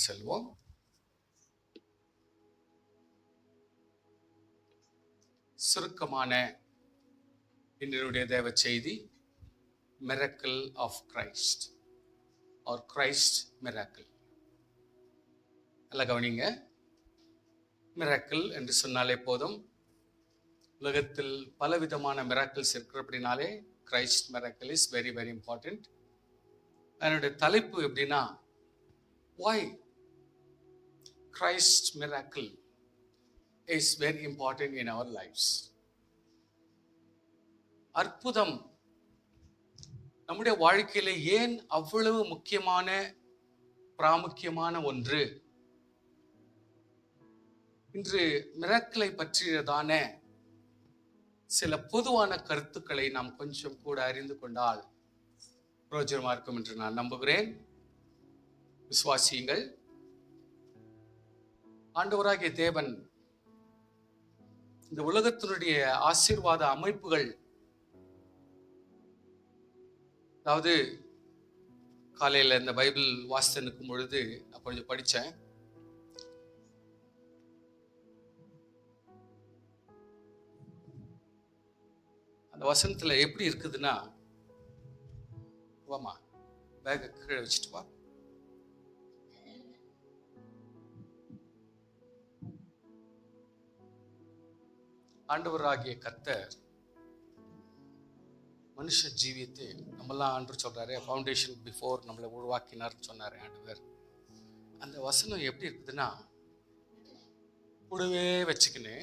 செல்வோம். சுருக்கமான இன்றைய தேவ செய்தி, miracle of Christ or Christ miracle. நல்லா கவனிங்க. மிரக்கிள் என்று சொன்னாலே போதும். உலகத்தில் பலவிதமான மிராக்கிள்ஸ் இருக்கிறபடினாலே Christ miracle is very very important. அதனுடைய தலைப்பு எப்படின்னா, why Christ miracle is very important in our lives. அற்புதம் நம்முடைய வாழ்க்கையில ஏன் அவ்வளவு முக்கியமான பிராமுக்கியமான ஒன்று? இன்று மிராக்கிளை பற்றியதான சில பொதுவான கருத்துக்களை நாம் கொஞ்சம் கூட அறிந்து கொண்டால் பிரயோஜனமா இருக்கும் என்று நான் நம்புகிறேன். விசுவாசியுங்கள். ஆண்டவராகிய தேவன் இந்த உலகத்தினுடைய ஆசீர்வாத அமைப்புகள், அதாவது காலையில் இந்த பைபிள் வாசித்து நிற்கும் பொழுது நான் கொஞ்சம் படித்தேன். அந்த வசனத்தில் எப்படி இருக்குதுன்னா, வாமா பேக்கை கீழே வச்சுட்டு வா. ஆண்டவராகிய கர்த்தர் மனுஷ ஜீவியத்தை நம்மெல்லாம் ஆண்டு சொல்றாரு, ஃபவுண்டேஷன் பிஃபோர் நம்மளை உருவாக்கினார்னு சொன்னாரு ஆண்டவர். அந்த வசனம் எப்படி இருக்குதுன்னா, கூடவே வச்சுக்கின்னு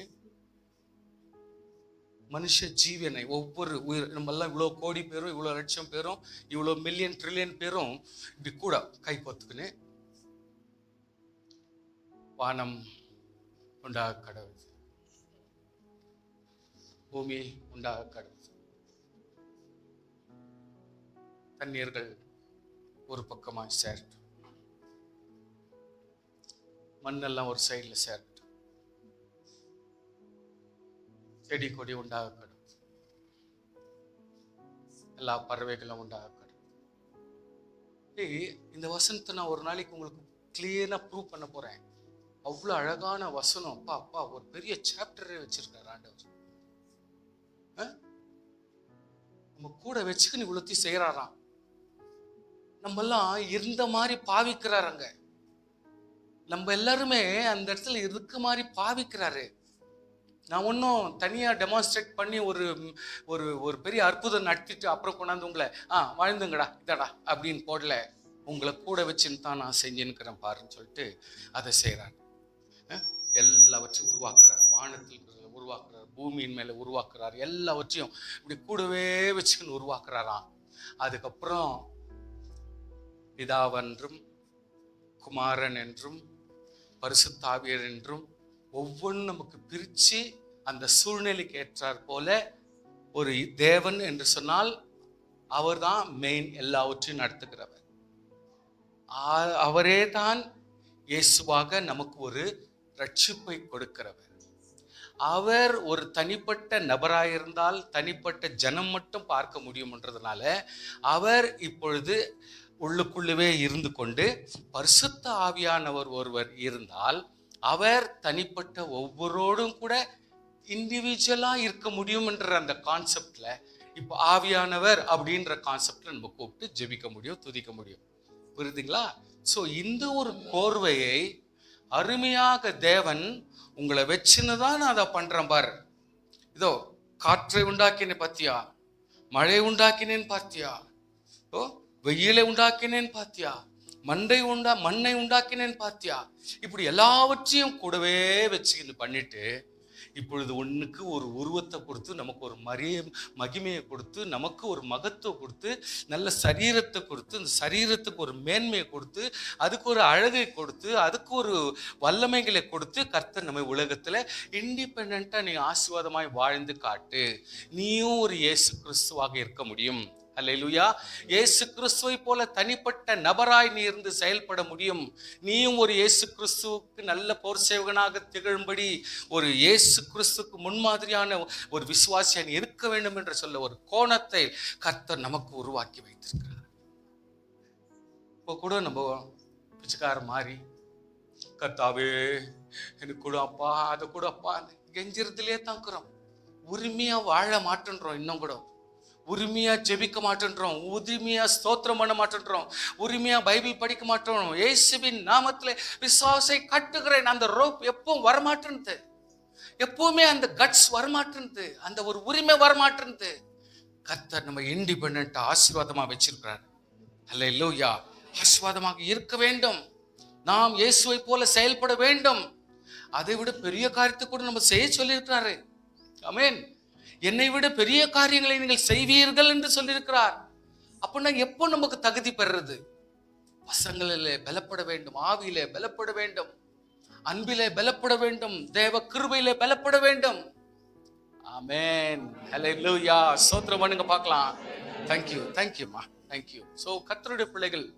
மனுஷ ஜீவனை ஒவ்வொரு உயிர், நம்மெல்லாம் இவ்வளோ கோடி பேரும், இவ்வளோ லட்சம் பேரும், இவ்வளோ மில்லியன் ட்ரில்லியன் பேரும் இப்படி கூட கை கோத்துக்குன்னு வானம் உண்டாக கடவுள், பூமி உண்டாக கடவுள், தண்ணீர்கள் ஒரு பக்கமாக சேரட்டும், மண்ணெல்லாம் ஒரு சைடில் சேரட்டும், செடி கொடி உண்டாக கடவுள், எல்லா பறவைகளும் உண்டாக கடவுள். இந்த வசனத்தை நான் ஒரு நாளைக்கு உங்களுக்கு கிளியரா ப்ரூவ் பண்ண போறேன். அவ்வளோ அழகான வசனம். அப்பா அப்பா ஒரு பெரிய சாப்டரே வச்சிருக்காரு ஆண்டவர். நம்ம கூட வச்சுக்கின்னு இவ்வளோத்தையும் செய்யறாராம். நம்மெல்லாம் இருந்த மாதிரி பாவிக்கிறாருங்க. நம்ம எல்லாருமே அந்த இடத்துல இருக்க மாதிரி பாவிக்கிறாரு. நான் ஒன்றும் தனியாக டெமான்ஸ்ட்ரேட் பண்ணி ஒரு ஒரு ஒரு பெரிய அற்புதம் நடத்திட்டு அப்புறம் கொண்டாந்து உங்களை வாழ்ந்துங்கடா இதடா அப்படின்னு போடல. உங்களை கூட வச்சுன்னு தான் நான் செஞ்சுன்னுக்கிறேன் பாருன்னு சொல்லிட்டு அதை செய்கிறார். எல்லாவற்றையும் உருவாக்குறார், வானத்தில் உருவாக்குறார், பூமியின் மேலே உருவாக்குறார், எல்லாவற்றையும் இப்படி கூடவே வச்சுக்கின்னு உருவாக்குறாராம். அதுக்கப்புறம் பிதாவென்றும் குமாரன் என்றும் பரிசுத்த ஆவியர் என்றும் ஒவ்வொன்றும் நமக்கு பிரித்து அந்த சூழ்நிலைக்கு ஏற்றார் போல ஒரு தேவன் என்று சொன்னால் அவர் தான் மெயின், எல்லாவற்றையும் நடத்துகிறவர். அவரே தான் இயேசுவாக நமக்கு ஒரு ரட்சிப்பை கொடுக்கிறவர். அவர் ஒரு தனிப்பட்ட நபராயிருந்தால் தனிப்பட்ட ஜனம் மட்டும் பார்க்க முடியும்ன்றதுனால அவர் இப்பொழுது உள்ளுக்குள்ளவே இருந்து கொண்டு பரிசுத்த ஆவியானவர் ஒருவர் இருந்தால் அவர் தனிப்பட்ட ஒவ்வொருவரோடும் கூட இண்டிவிஜுவலா இருக்க முடியும் என்ற அந்த கான்செப்ட்ல இப்போ ஆவியானவர் அப்படின்ற கான்செப்ட்ல நம்ம கூப்பிட்டு ஜெபிக்க முடியும், துதிக்க முடியும். புரியுதுங்களா? ஸோ இந்த ஒரு கோர்வையை அருமையாக தேவன் உங்களை வச்சுன்னு தான் நான் அதை பண்றேன் பாரு. இதோ காற்றை உண்டாக்கினேன் பாத்தியா, மழை உண்டாக்கினேன் பாத்தியா, வெயிலை உண்டாக்கினேன் பாத்தியா, மண்ணை உண்டாக்கினேன் பாத்தியா, இப்படி எல்லாவற்றையும் கூடவே வச்சுக்கிட்டு பண்ணிட்டு இப்பொழுது ஒன்றுக்கு ஒரு உருவத்தை கொடுத்து நமக்கு ஒரு மகிமையை கொடுத்து நமக்கு ஒரு மகத்துவம் கொடுத்து நல்ல சரீரத்தை கொடுத்து அந்த சரீரத்துக்கு ஒரு மேன்மையை கொடுத்து அதுக்கு ஒரு அழகை கொடுத்து அதுக்கு ஒரு வல்லமைகளை கொடுத்து கர்த்தர் நம்ம உலகத்தில் இண்டிபெண்டா நீ ஆசீர்வாதமாய் வாழ்ந்து காட்டு, நீயும் ஒரு இயேசு கிறிஸ்துவாக இருக்க முடியும். அல்லேலூயா. இயேசு கிறிஸ்துவை போல தனிப்பட்ட நபராய் நீ இருந்து செயல்பட முடியும். நீயும் ஒரு இயேசு கிறிஸ்துவுக்கு நல்ல போர் சேவகனாக திகழும்படி ஒரு இயேசு கிறிஸ்துக்கு முன்மாதிரியான ஒரு விசுவாசியா நீ இருக்க வேண்டும் என்று சொல்ல ஒரு கோணத்தை கர்த்தர் நமக்கு உருவாக்கி வைத்திருக்கிறார். இப்போ கூட நம்ம பிச்சைக்கார மாறி கர்த்தாவே எனக்கு கூட அப்பா அதை கூட அப்பா கெஞ்சிறதுலே தாக்குறோம். உரிமையா வாழ மாட்டேன்றோம். இன்னும் கூட உரிமையா ஜெபிக்க மாட்டேன்றோம். உரிமையா ஸ்தோத்திரம் பண்ண மாட்டேன்றோம். உரிமையா பைபிள் படிக்க மாட்டோம். இயேசுவின் நாமத்திலே விசுவாசை கட்டுகிறேன். அந்த ரோப் எப்பவும் வரமாட்டேன்து. எப்பவுமே அந்த கட்ஸ் வரமாட்டேன்து. அந்த ஒரு உரிமை வரமாட்டேன்து. கர்த்தர் நம்ம இண்டிபெண்டன்ட் ஆசீர்வாதமா வச்சிருக்கிறார். அல்லேலூயா. ஆசீர்வாதமாக இருக்க வேண்டும். நாம் இயேசுவை போல செயல்பட வேண்டும். அதை விட பெரிய காரியத்தை கூட நம்ம செய்ய சொல்லியிருக்கிறாரு. ஆமென். என்னை விட பெரிய காரியங்களை நீங்கள் செய்வீர்கள் என்று சொல்லியிருக்கிறார். அப்படின்னா எப்போ நமக்கு தகுதி பெறுறது? வசங்களிலே பலப்பட வேண்டும், ஆவியிலே பலப்பட வேண்டும், அன்பிலே பலப்பட வேண்டும், தேவ கிருபையிலே பலப்பட வேண்டும். ஆமென். ஹல்லேலூயா. ஸ்தோத்திரம் பண்ணுங்க பார்க்கலாம். தேங்க்யூமா, தேங்க்யூ. ஸோ கர்த்தருடைய பிள்ளைகள்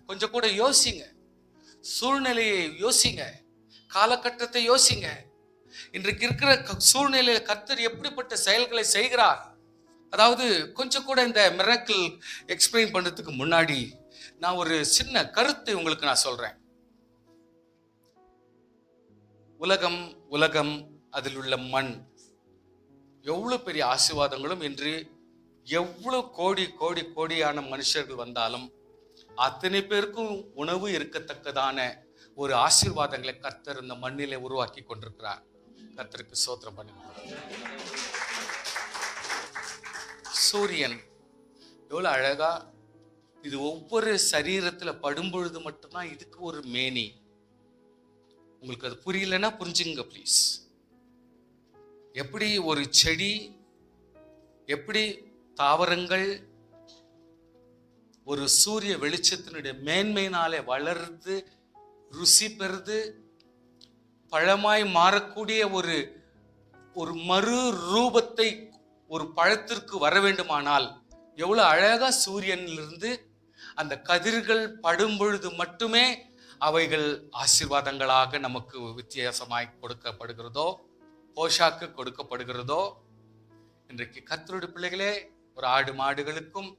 கொஞ்சம் கூட யோசிங்க, சூழ்நிலையை யோசிங்க, காலகட்டத்தை யோசிங்க. இன்றைக்கு இருக்கிற சூழ்நிலையில கர்த்தர் எப்படிப்பட்ட செயல்களை செய்கிறார். அதாவது கொஞ்சம் கூட இந்த மிராக்கிள் எக்ஸ்பிளைன் பண்றதுக்கு முன்னாடி நான் ஒரு சின்ன கருத்தை உங்களுக்கு நான் சொல்றேன். உலகம் அதில் உள்ள மண் எவ்வளவு பெரிய ஆசீர்வாதங்களும் இன்று எவ்வளவு கோடியான மனுஷர்கள் வந்தாலும் அத்தனை பேருக்கும் உணவு இருக்கத்தக்கதான ஒரு ஆசீர்வாதங்களை கர்த்தர் இந்த மண்ணிலே உருவாக்கி கொண்டிருக்கிறார். கர்த்தருக்கு ஸ்தோத்திரம் பண்ணுங்க. சூரியன் எவ்வளவு அழகா, இது ஒவ்வொரு சரீரத்துல படும் பொழுது மட்டும்தான் இதுக்கு ஒரு மேனி. உங்களுக்கு அது புரியலன்னா புரிஞ்சுங்க ப்ளீஸ். எப்படி ஒரு செடி, எப்படி தாவரங்கள் ஒரு சூரிய வெளிச்சத்தினுடைய மேன்மையினாலே வளர்ந்து ருசி பெறுது, பழமாய் மாறக்கூடிய ஒரு மறு ரூபத்தை ஒரு பழத்திற்கு வர வேண்டுமானால் எவ்வளவு அழகா சூரியனிலிருந்து அந்த கதிர்கள் படும் பொழுது மட்டுமே அவைகள் ஆசீர்வாதங்களாக நமக்கு வித்தியாசமாய் கொடுக்கப்படுகிறதோ, போஷாக்கு கொடுக்கப்படுகிறதோ. இன்றைக்கு கர்த்தருடைய பிள்ளைகளே, ஒரு ஆடு மாடுகளுக்கும்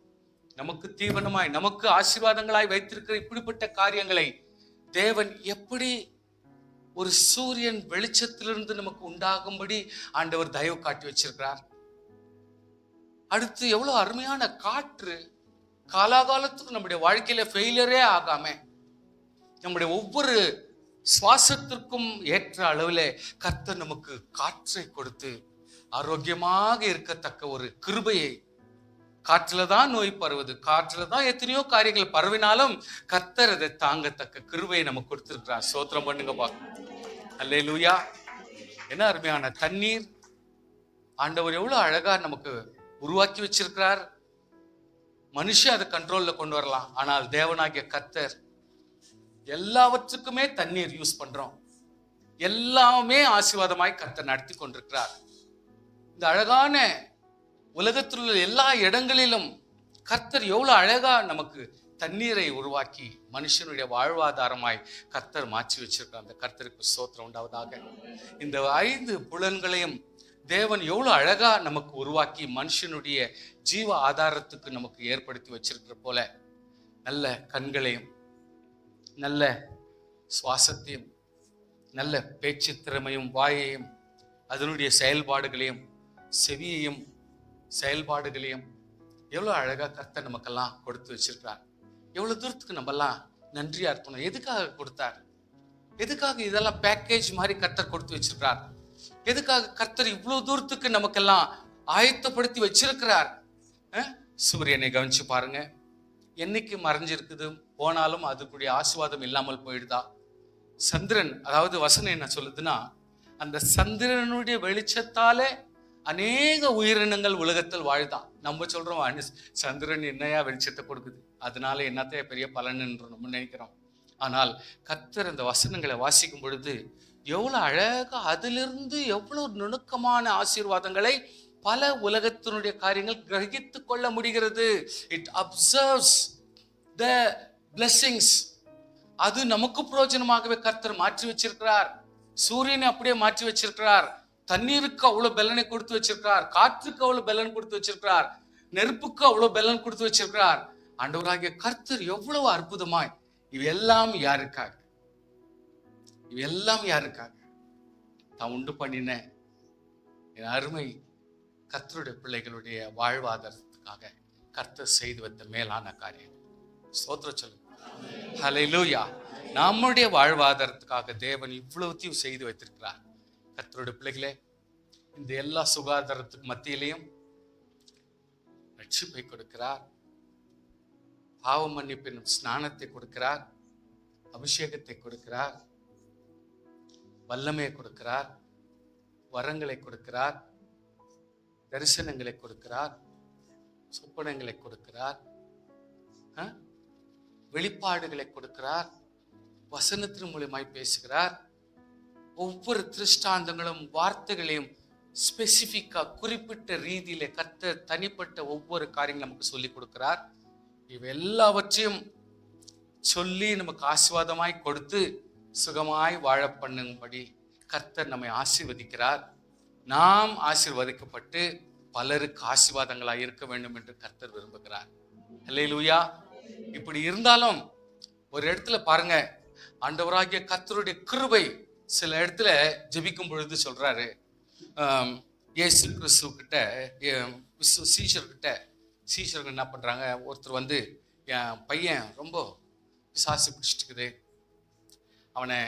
நமக்கு தீவனமாய் நமக்கு ஆசீர்வாதங்களாய் வைத்திருக்கிற இப்படிப்பட்ட காரியங்களை தேவன் எப்படி ஒரு சூரியன் வெளிச்சத்திலிருந்து நமக்கு உண்டாகும்படி ஆண்டவர் தயவு காட்டி வச்சிருக்கிறார். அடுத்து எவ்வளவு அருமையான காற்று, காலாகாலத்துக்கு நம்முடைய வாழ்க்கையில ஃபெயிலியரே ஆகாம நம்முடைய ஒவ்வொரு சுவாசத்திற்கும் ஏற்ற அளவில் கர்த்தர் நமக்கு காற்றை கொடுத்து ஆரோக்கியமாக இருக்கத்தக்க ஒரு கிருபையை, காற்றுல தான் நோய் பரவுது, காற்றுல தான் எத்தனையோ காரியங்கள் பரவினாலும் கர்த்தர் அதை தாங்கத்தக்க கிருபையை நமக்கு கொடுத்திருக்கிறார். ஸ்தோத்திரம் பண்ணுங்க பாக்க. அல்லேலூயா. என்ன அருமையான தண்ணீர் ஆண்டவர் எவ்வளவு அழகா நமக்கு உருவாக்கி வச்சிருக்கிறார். மனுஷன் அதை கண்ட்ரோல்ல கொண்டு வரலாம், ஆனால் தேவனாகிய கர்த்தர் எல்லாவற்றுக்குமே தண்ணீர் யூஸ் பண்றோம். எல்லாமே ஆசீர்வாதமாய் கர்த்தர் நடத்தி கொண்டிருக்கிறார். இந்த அழகான உலகத்தில் உள்ள எல்லா இடங்களிலும் கர்த்தர் எவ்வளவு அழகா நமக்கு தண்ணீரை உருவாக்கி மனுஷனுடைய வாழ்வாதாரமாய் கர்த்தர் மாற்றி வச்சிருக்கிறார். அந்த கர்த்தருக்கு ஸ்தோத்திரம் உண்டாவதாக. இந்த 5 புலன்களையும் தேவன் எவ்வளவு அழகா நமக்கு உருவாக்கி மனுஷனுடைய ஜீவ ஆதாரத்துக்கு நமக்கு ஏற்படுத்தி வச்சிருக்கிற போல நல்ல கண்களையும், நல்ல சுவாசத்தையும், நல்ல பேச்சு திறமையும், வாயையும், அதனுடைய செயல்பாடுகளையும், செவியையும் செயல்பாடுகளையும் எவ்வளவு அழகா கர்த்தர் நமக்கெல்லாம் கொடுத்து வச்சிருக்கிறார். எவ்வளவு தூரத்துக்கு நம்மெல்லாம் நன்றியா இருக்கணும். எதுக்காக கொடுத்தார்? எதுக்காக இதெல்லாம் பேக்கேஜ் மாதிரி கர்த்தர் கொடுத்து வச்சிருக்கிறார்? எதுக்காக கர்த்தர் இவ்வளவு தூரத்துக்கு நமக்கெல்லாம் ஆயத்தப்படுத்தி வச்சிருக்கிறார்? சூரியனை கவனிச்சு பாருங்க. என்னைக்கு மறைஞ்சிருக்குது, போனாலும் அதுக்குடைய ஆசீர்வாதம் இல்லாமல் போயிடுதா? சந்திரன், அதாவது வசனம் என்ன சொல்லுதுன்னா, அந்த சந்திரனுடைய வெளிச்சத்தாலே அநேக உயிரினங்கள் உலகத்தில் வாழ்தான். நம்ம சொல்றோம் சந்திரன் என்னையா வெளிச்சத்தை கொடுக்குது, அதனால என்னத்தைய பெரிய பலன் என்று நம்ம நினைக்கிறோம். ஆனால் கர்த்தர் அந்த வசனங்களை வாசிக்கும் பொழுது எவ்வளவு அழகா அதிலிருந்து எவ்வளவு நுணுக்கமான ஆசீர்வாதங்களை பல உலகத்தினுடைய காரியங்கள் கிரகித்து கொள்ள முடிகிறது. It absorbs the blessings. அது நமக்கு பிரயோஜனமாகவே கர்த்தர் மாற்றி வச்சிருக்கிறார். சூரியனை அப்படியே மாற்றி வச்சிருக்கிறார். தண்ணீருக்கு அவ்வளவு பலனை கொடுத்து வச்சிருக்கிறார். காற்றுக்கு அவ்வளவு பலன் கொடுத்து வச்சிருக்கிறார். நெருப்புக்கு அவ்வளவு பலன் கொடுத்து வச்சிருக்கிறார். ஆண்டவராகிய கர்த்தர் எவ்வளவு அற்புதமாய் இவையெல்லாம் யாருக்காக? இவையெல்லாம் யாருக்காக? தான் உண்டு பண்ணின என் அருமை கர்த்தருடைய பிள்ளைகளுடைய வாழ்வாதாரத்துக்காக கர்த்தர் செய்து வைத்த மேலான காரியம். ஸ்தோத்திரம் சொல்லுங்க. ஹல்லேலூயா. நம்முடைய வாழ்வாதாரத்துக்காக தேவன் இவ்வளவுத்தையும் செய்து வைத்திருக்கிறார். கர்த்தருடைய பிள்ளைகளே, இந்த எல்லா சுகாதாரத்துக்கு மத்தியிலையும் ரட்சிப்பை கொடுக்கிறார், பாவ மன்னிப்பின் ஸ்நானத்தை கொடுக்கிறார், அபிஷேகத்தை கொடுக்கிறார், வல்லமையை கொடுக்கிறார், வரங்களை கொடுக்கிறார், தரிசனங்களை கொடுக்கிறார், சொப்பனங்களை கொடுக்கிறார், வெளிப்பாடுகளை கொடுக்கிறார், வசனத்தின் மூலமாய் பேசுகிறார். ஒவ்வொரு திருஷ்டாந்தங்களும் வார்த்தைகளையும் ஸ்பெசிபிக்கா குறிப்பிட்ட ரீதியில கர்த்தர் தனிப்பட்ட ஒவ்வொரு காரியங்களும் நமக்கு சொல்லி கொடுக்கிறார். இவை எல்லாவற்றையும் சொல்லி நமக்கு ஆசீர்வாதமாய் கொடுத்து சுகமாய் வாழ பண்ணும்படி கர்த்தர் நம்மை ஆசீர்வதிக்கிறார். நாம் ஆசீர்வதிக்கப்பட்டு பலருக்கு ஆசீர்வாதங்களாய் இருக்க வேண்டும் என்று கர்த்தர் விரும்புகிறார். அல்லேலூயா. இப்படி இருந்தாலும் ஒரு இடத்துல பாருங்க, ஆண்டவராகிய கர்த்தருடைய கிருபை சில இடத்துல ஜெபிக்கும் பொழுது சொல்றாரு, இயேசு கிறிஸ்து கிட்ட சீஷர்கள் என்ன பண்றாங்க, ஒருத்தர் வந்து என் பையன் ரொம்ப பிசாசு பிடிச்சிட்டுக்குது, அவனை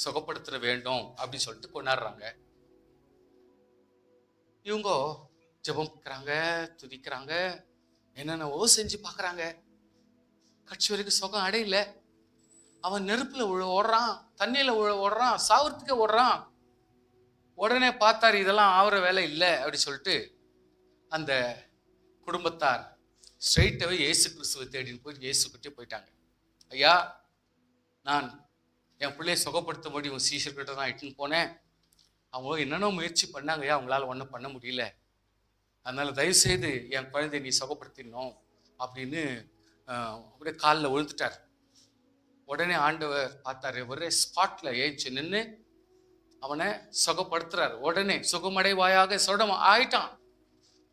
சுகப்படுத்த வேண்டும் அப்படின்னு சொல்லிட்டு கொண்டாடுறாங்க. இவங்க ஜெபம் பார்க்குறாங்க, துதிக்கிறாங்க, என்னென்னவோ செஞ்சு பார்க்குறாங்க. கட்சி வரைக்கும் சுகம் அடையல. அவன் நெருப்புல ஓடுறான், தண்ணியில ஓடுறான், சாவறதுக்கே ஓடுறான். உடனே பார்த்தாரு, இதெல்லாம் ஆகிற வேலை இல்லை அப்படி சொல்லிட்டு அந்த குடும்பத்தார் ஸ்ட்ரெயிட்டாகவே இயேசு கிறிஸ்துவை தேடின்னு போய் இயேசு கிட்டே போயிட்டாங்க. ஐயா, நான் என் பிள்ளையை சுகப்படுத்தும்படி உன் சீஷர்கிட்ட தான் இட்டுன்னு போனேன். அவங்க என்னென்ன முயற்சி பண்ணாங்க, ஐயா அவங்களால ஒன்றும் பண்ண முடியல. அதனால தயவுசெய்து என் குழந்தைய நீ சுகப்படுத்திடணும் அப்படின்னு அப்படியே காலில் விழுந்துட்டார். உடனே ஆண்டவர் பார்த்தாரு, ஒரே ஸ்பாட்ல ஏஞ்சி நின்று அவனை சுகப்படுத்துறாரு. உடனே சுகமடைவாயாக சுகம் ஆயிட்டான்.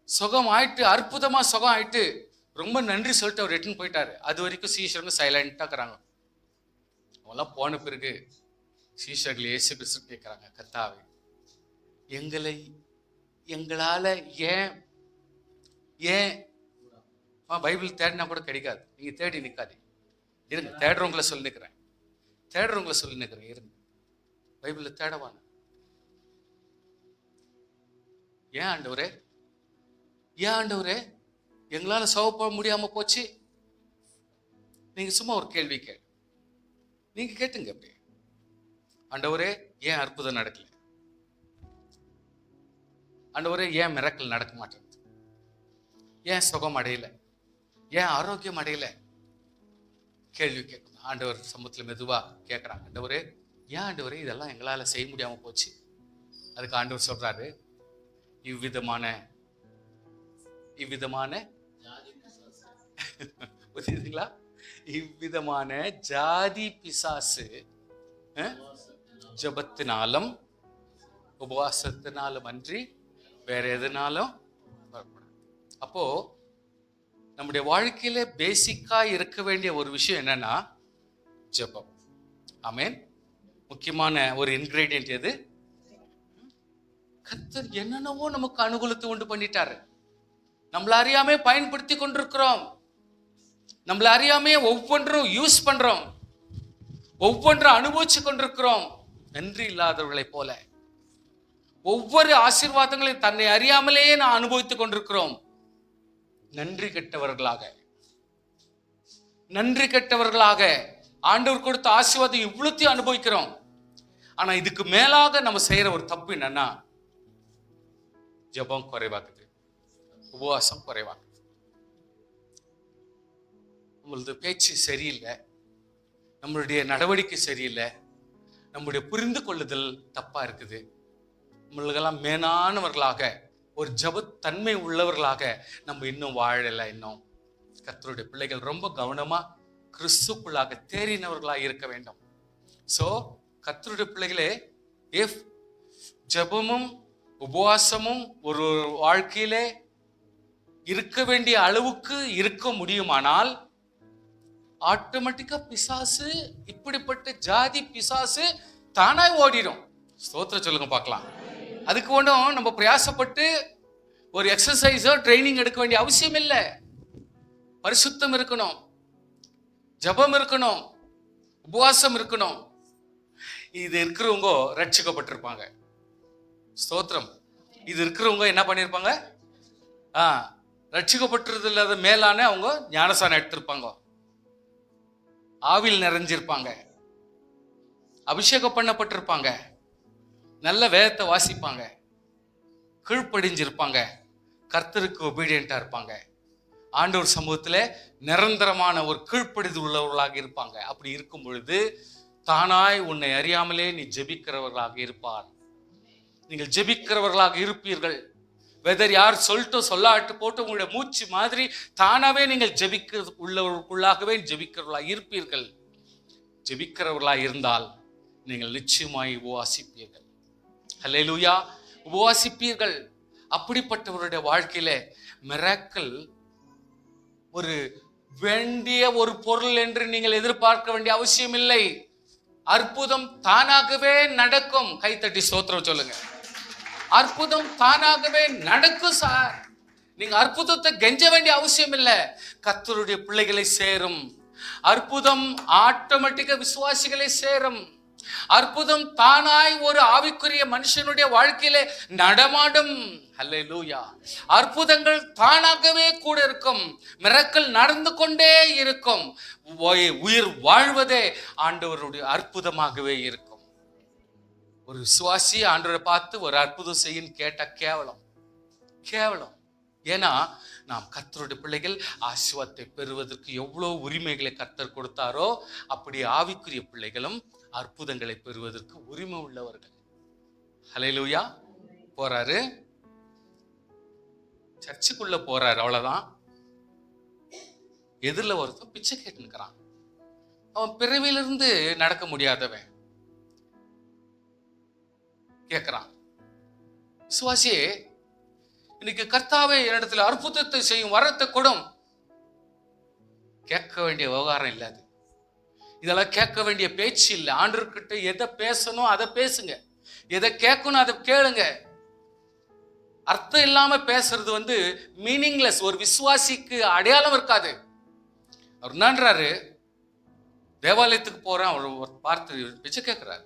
சுகம் ஆயிட்டு, அற்புதமா சுகம் ஆயிட்டு, ரொம்ப நன்றி சொல்லிட்டு அவர் ரிட்டர்ன் போயிட்டாரு. அது வரைக்கும் சீஷருங்க சைலண்டா இருக்கிறாங்க. அவெல்லாம் போன பிறகு சீஷர்கள் இயேசு கிறிஸ்து கேட்கிறாங்க, கர்த்தாவே, எங்களால ஏன் பைபிள் தேடினா கூட கிடைக்காது, நீங்க தேடி நிற்காது, இருங்க, தேடுறவங்களை சொல்லி நிற்கிறேன், இருங்க, பைபிள்ல தேடவான. ஏன் ஆண்டவரே எங்களால சவப்ப முடியாம போச்சு? நீங்க சும்மா ஒரு கேள்வி நீங்க கேட்டுங்க. அப்படி, ஆண்டவரே ஏன் அற்புதம் நடக்கல? ஆண்டவரே ஏன் மிரக்கல் நடக்க மாட்டேங்குது? ஏன் சுகம் அடையல? ஏன் ஆரோக்கியம் அடையல? கேள்வி கேட்கணும். ஆண்டவர் சமூகத்தில் மெதுவா கேட்குறாங்க, ஆண்டவரே ஏன் ஆண்டவரே இதெல்லாம் எங்களால செய்ய முடியாம போச்சு? அதுக்கு ஆண்டவர் சொல்றாரு, புரியுதுங்களா? இவ்விதமான ஜாதி பிசாசு ஜபத்தினாலும் உபவாசத்தினாலும் அன்றி வேற எதுனாலும் வரக்கூடாது. அப்போ நம்முடைய வாழ்க்கையில பேசிக்கா இருக்க வேண்டிய ஒரு விஷயம் என்னன்னா ஜெபம். ஆமென். முக்கியமான ஒரு இன்கிரீடியன்ட் எது? கர்த்தர் என்னென்னவோ நமக்கு அனுகூலத்தை உண்டு பண்ணிட்டாரு. நம்மள அறியாமே பயன்படுத்தி கொண்டிருக்கிறோம். நம்மள அறியாமே ஒவ்வொன்றும் யூஸ் பண்றோம், ஒவ்வொன்றும் அனுபவிச்சு கொண்டிருக்கிறோம். நன்றி இல்லாதவர்களை போல ஒவ்வொரு ஆசீர்வாதங்களையும் தன்னை அறியாமலேயே நான் அனுபவித்துக் கொண்டிருக்கிறோம். நன்றி கெட்டவர்களாக ஆண்டவர் கொடுத்த ஆசீர்வாதம் இவ்வளத்தையும் அனுபவிக்கிறோம். ஆனா இதுக்கு மேலாக நம்ம செய்யற ஒரு தப்பு என்னன்னா, ஜெபம் குறைவாக்குது, உபவாசம் குறைவாக்குது. நம்மளது பேச்சு சரியில்லை, நம்மளுடைய நடவடிக்கை சரியில்லை, நம்முடைய புரிந்து கொள்ளுதல் தப்பா இருக்குது. நம்மளுக்கெல்லாம் மேலானவர்களாக, ஒரு ஜபத்தன்மை உள்ளவர்களாக நம்ம இன்னும் வாழலை. இன்னும் கர்த்தருடைய பிள்ளைகள் ரொம்ப கவனமா கிறிஸ்துக்குள்ளாக தேறினவர்களாக இருக்க வேண்டும். சோ கர்த்தருடைய பிள்ளைகளே, இஃப் ஜபமும் உபவாசமும் ஒரு வாழ்க்கையிலே இருக்க வேண்டிய அளவுக்கு இருக்க முடியுமானால் ஆட்டோமேட்டிக்கா பிசாசு, இப்படிப்பட்ட ஜாதி பிசாசு தானாய் ஓடிடும். ஸ்தோத்திரம் சொல்லுங்க பார்க்கலாம். அதுக்கு ஒன்றும் நம்ம பிரயாசப்பட்டு ஒரு எக்ஸசைஸோ ட்ரைனிங் எடுக்க வேண்டிய அவசியம் இல்லை. பரிசுத்தம் இருக்கணும், ஜபம் இருக்கணும், உபவாசம் இருக்கணும். இது இருக்கிறவங்க ரட்சிக்கப்பட்டிருப்பாங்க. ஸ்தோத்திரம். இது இருக்கிறவங்க என்ன பண்ணியிருப்பாங்க? ரட்சிக்கப்பட்டிருது இல்லாத மேலான அவங்க ஞானசானம் எடுத்திருப்பாங்க, ஆவில் நிறைஞ்சிருப்பாங்க, அபிஷேகம் பண்ணப்பட்டிருப்பாங்க, நல்ல வேதத்தை வாசிப்பாங்க, கீழ்ப்படிஞ்சிருப்பாங்க, கர்த்தருக்கு ஒபீடியண்டா இருப்பாங்க, ஆண்டவர் சமூகத்தில் நிரந்தரமான ஒரு கீழ்ப்படிதல் உள்ளவர்களாக இருப்பாங்க. அப்படி இருக்கும் பொழுது தானாய் உன்னை அறியாமலே நீ ஜெபிக்கிறவர்களாக இருப்பார். நீங்கள் ஜெபிக்கிறவர்களாக இருப்பீர்கள். வெதர் யார் சொல்லிட்டு சொல்லாட்டு போட்டு உங்களுடைய மூச்சு மாதிரி தானாவே நீங்கள் ஜெபிக்க உள்ளவர்களுக்குள்ளாகவே ஜெபிக்கிறவர்களாக இருப்பீர்கள். ஜெபிக்கிறவர்களாக இருந்தால் நீங்கள் நிச்சயமாய் உபவாசிப்பீர்கள். ஹல்லேலூயா, உபவாசிப்பீர்கள். அப்படிப்பட்டவருடைய வாழ்க்கையில மிராக்கிள் ஒரு வேண்டிய ஒரு பொருள் என்று நீங்கள் எதிர்பார்க்க வேண்டிய அவசியம் இல்லை. அற்புதம் தானாகவே நடக்கும். கைத்தட்டி ஸ்தோத்திரம் சொல்லுங்க. அற்புதம் தானாகவே நடக்கும் சார். நீங்க அற்புதத்தை கெஞ்ச வேண்டிய அவசியம் இல்லை. கர்த்தருடைய பிள்ளைகளை சேரும் அற்புதம். ஆட்டோமேட்டிக்கா விசுவாசிகளை சேரும் அற்புதம். தானாய் ஒரு ஆவிக்குரிய மனுஷனுடைய வாழ்க்கையிலே நடமாடும். ஹல்லேலூயா. அற்புதங்கள் தானாகவே கூட இருக்கும். மிராக்கிள் நடந்து கொண்டே இருக்கும். உயிர் வாழ்வதே ஆண்டவருடைய அற்புதமாகவே இருக்கும். ஒரு விசுவாசி ஆண்டவரை பார்த்து ஒரு அற்புதம் செய்யும் கேட்ட கேவலம், கேவலம். ஏன்னா நாம் கர்த்தருடைய பிள்ளைகள் ஆசீர்வாதத்தை பெறுவதற்கு எவ்வளவு உரிமைகளை கர்த்தர் கொடுத்தாரோ அப்படி ஆவிக்குரிய பிள்ளைகளும் அற்புதங்களை பெறுவதற்கு உரிமை உள்ளவர்கள். ஹல்லேலூயா. போறாரு, சர்ச்சுக்குள்ள போறாரு, அவ்வளவுதான். எதிரில் ஒருத்தன் பிச்சை கேட்டுக்கிறான். அவன் பிறவிலிருந்து நடக்க முடியாதவன் கேட்கிறான், விசுவாசியே இன்னைக்கு கர்த்தாவே என்னிடத்துல அற்புதத்தை செய்யும் வரத்தை கொடும். கேட்க வேண்டிய விவகாரம் இல்லாது, இதெல்லாம் கேட்க வேண்டிய பேச்சு இல்லை. ஆண்டவர்கிட்ட எதை பேசணும் அதை பேசுங்க, எதை கேட்கணும் அதை கேளுங்க. அர்த்தம் இல்லாம பேசுறது மீனிங்லெஸ். ஒரு விசுவாசிக்கு அடையாளம் இருக்காது. அவர் என்னன்றாரு, தேவாலயத்துக்கு போறேன், அவர் பார்த்து பிச்சை கேட்கிறாரு.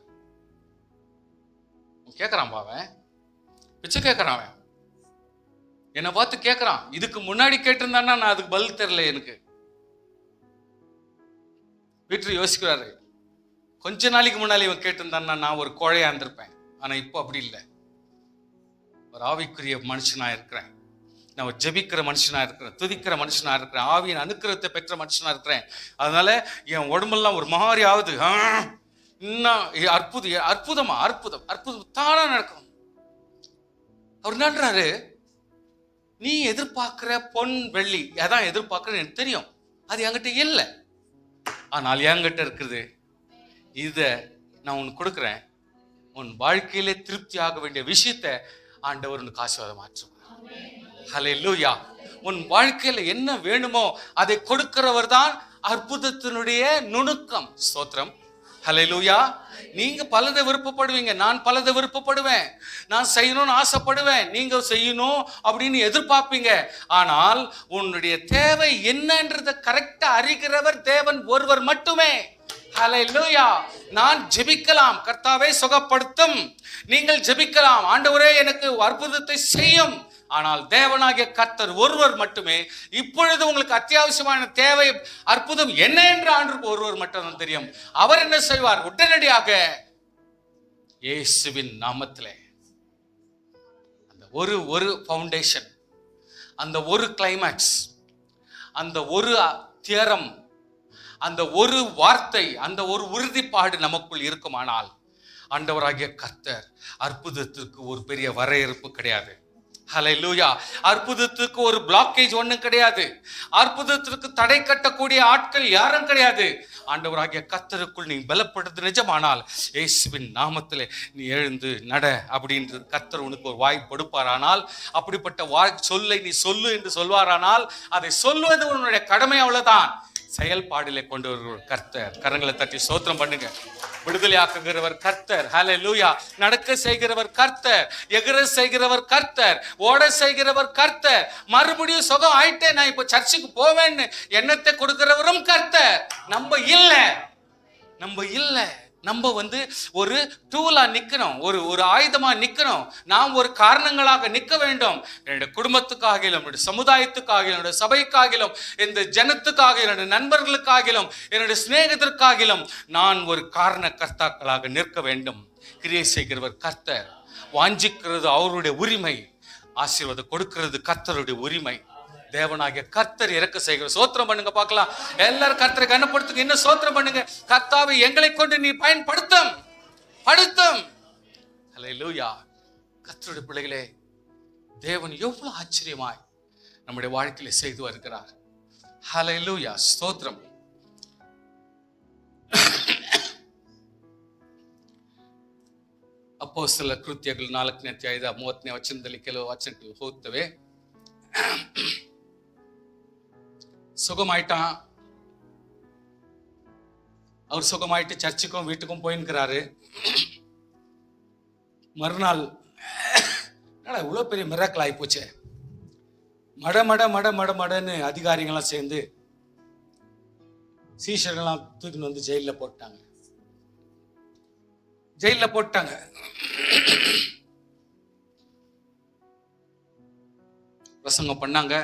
கேட்கறான் பாவன், பிச்சை கேட்கறான். அவன் என்னை பார்த்து கேட்கறான். இதுக்கு முன்னாடி கேட்டிருந்தான்னா நான் அதுக்கு பதில் தெரியல. எனக்கு வீட்டில் யோசிக்கிறாரு, கொஞ்ச நாளைக்கு முன்னாடி இவன் கேட்டிருந்தான்னா நான் ஒரு கோழையா இருந்திருப்பேன். ஆனா இப்போ அப்படி இல்லை. ஒரு ஆவிக்குரிய மனுஷனா இருக்கிறேன், நான் ஒரு ஜெபிக்கிற மனுஷனா இருக்கிறேன், துதிக்கிற மனுஷனா இருக்கிறேன், ஆவியின் அனுக்கிரகத்தை பெற்ற மனுஷனா இருக்கிறேன். அதனால என் உடம்பெல்லாம் ஒரு மாதிரி ஆகுது. இன்னும் அற்புதமா அற்புதம் அற்புதம் தானா நடக்கும். அவர் என்னன்றாரு, நீ எதிர்பார்க்கிற பொன் வெள்ளி அதான் எதிர்பார்க்கறேன்னு எனக்கு தெரியும், அது என்கிட்ட இல்லை. ஆனால் என்கிட்ட இருக்குது, இதை நான் உனக்கு கொடுக்குறேன். உன் வாழ்க்கையிலே திருப்தி ஆக வேண்டிய விஷயத்தை ஆண்டவர் உனக்கு ஆசீர்வாதம் மாற்றுவார். ஹல்லேலூயா. உன் வாழ்க்கையில என்ன வேணுமோ அதை கொடுக்கிறவர் தான் அற்புதத்தினுடைய நுணுக்கம். ஸ்தோத்திரம். ஹல்லேலூயா. நீங்க பலதை விருப்பப்படுவீங்க, நான் பலதை விருப்பப்படுவேன், நான் செய்யணும்னு ஆசைப்படுவேன், நீங்க செய்யணும் அப்படின்னு எதிர்பார்ப்பீங்க. ஆனால் உன்னுடைய தேவை என்னன்றதை கரெக்டா அறிகிறவர் தேவன் ஒருவர் மட்டுமே. ஹல்லேலூயா. நான் ஜெபிக்கலாம், கர்த்தாவே சுகப்படுத்தும். நீங்கள் ஜெபிக்கலாம், ஆண்டவரே எனக்கு அற்புதத்தை செய்யும். ஆனால் தேவனாகிய கர்த்தர் ஒருவர் மட்டுமே. இப்பொழுது உங்களுக்கு அத்தியாவசியமான தேவை அற்புதம் என்ன என்று ஆண்டவருக்கு ஒருவர் மட்டும்தான் தெரியும். அவர் என்ன செய்வார்? உடனடியாக இயேசுவின் நாமத்திலே அந்த ஒரு ஃபவுண்டேஷன், அந்த ஒரு கிளைமேக்ஸ், அந்த ஒரு தியரம், அந்த ஒரு வார்த்தை, அந்த ஒரு உறுதிப்பாடு நமக்குள் இருக்குமானால் ஆண்டவராகிய கர்த்தர் அற்புதத்திற்கு ஒரு பெரிய வரையறுப்பு கிடையாது. ஹல்லேலூயா. அற்புதத்துக்கு ஒரு பிளாக்கேஜ் ஒன்றும் கிடையாது. அற்புதத்திற்கு தடை கட்டக்கூடிய ஆட்கள் யாரும் கிடையாது. ஆண்டவராகிய கர்த்தருக்குள் நீ பலப்படுறது நிஜமானால் இயேசுவின் நாமத்திலே நீ எழுந்து நட அப்படின்றது கர்த்தர் உனக்கு ஒரு வாய் கொடுப்பாரானால், அப்படிப்பட்ட வாய் சொல்லை நீ சொல்லு என்று சொல்வாரானால் அதை சொல்வது உன்னுடைய கடமை. அவ்வளவுதான். செயல்பாடிலே கொண்டு வருகிறவர் கர்த்தர். கரங்களை தட்டி ஸ்தோத்திரம் பண்ணுங்க. விடுதலையாக்குகிறவர் கர்த்தர். ஹல்லேலூயா. நடக்க செய்கிறவர் கர்த்தர், எகிர செய்கிறவர் கர்த்தர், ஓட செய்கிறவர் கர்த்தர். மறுபடியும் சுகம் ஆயிட்டே நான் இப்ப சர்ச்சுக்கு போவேன்னு எண்ணத்தை கொடுக்கிறவரும் கர்த்தர். நம்ம இல்ல நம்ம ஒரு டூலா நிக்கணும், ஒரு ஆயுதமா நிக்கணும். நாம் ஒரு காரணங்களாக நிற்க வேண்டும். என்னுடைய குடும்பத்துக்காகிலும், என்னுடைய சமுதாயத்துக்காகிலும், என்னுடைய சபைக்காகிலும், இந்த ஜனத்துக்காக, என்னுடைய நண்பர்களுக்காகிலும், என்னுடைய சிநேகிதருக்காகிலும் நான் ஒரு காரண கர்த்தாக்களாக நிற்க வேண்டும். கிரியை செய்கிறவர் கர்த்தர். வாஞ்சிக்கிறது அவருடைய உரிமை, ஆசீர்வாதம் கொடுக்கிறது கர்த்தருடைய உரிமை. தேவனாகிய கர்த்தர் இறக்க செய்கிற. சோத்திரம் பண்ணுங்க பார்க்கலாம். எல்லாரும் கர்த்தரை கனப்படுத்துங்க. இன்னும் சோத்திரம் பண்ணுங்க. கர்த்தாவை எங்களை கொண்டு நீ பயன்படுத்தும். ஹல்லேலூயா. கர்த்தருடைய பிள்ளைகளே, தேவன் எவ்வளவு ஆச்சரியமாய் நம்முடைய வாழ்க்கையில செய்து வருகிறார். ஹல்லேலூயா. ஸ்தோத்திரம். ಅಪೊಸ್ತಲ ಕೃತ್ಯಗಳು 4ನೇ ಅಧ್ಯಾಯದ 30ನೇ ವಚನದಲ್ಲಿ ಕೆಲವು ವಚನಗಳು ಹೋಗ್ತವೆ. சுகமாயிட்டான். அவர் சுகமாயிட்டு சர்ச்சுக்கும் வீட்டுக்கும் போயின்னுக்கிறாரு. மறுநாள் இவ்வளோ பெரிய மிராக்கிள் ஆகி போச்சே, மடன்னு அதிகாரிகள்லாம் சேர்ந்து சீஷர்கள்லாம் தூக்கின்னு வந்து ஜெயிலில் போட்டாங்க. பிரசங்கம் பண்ணாங்க,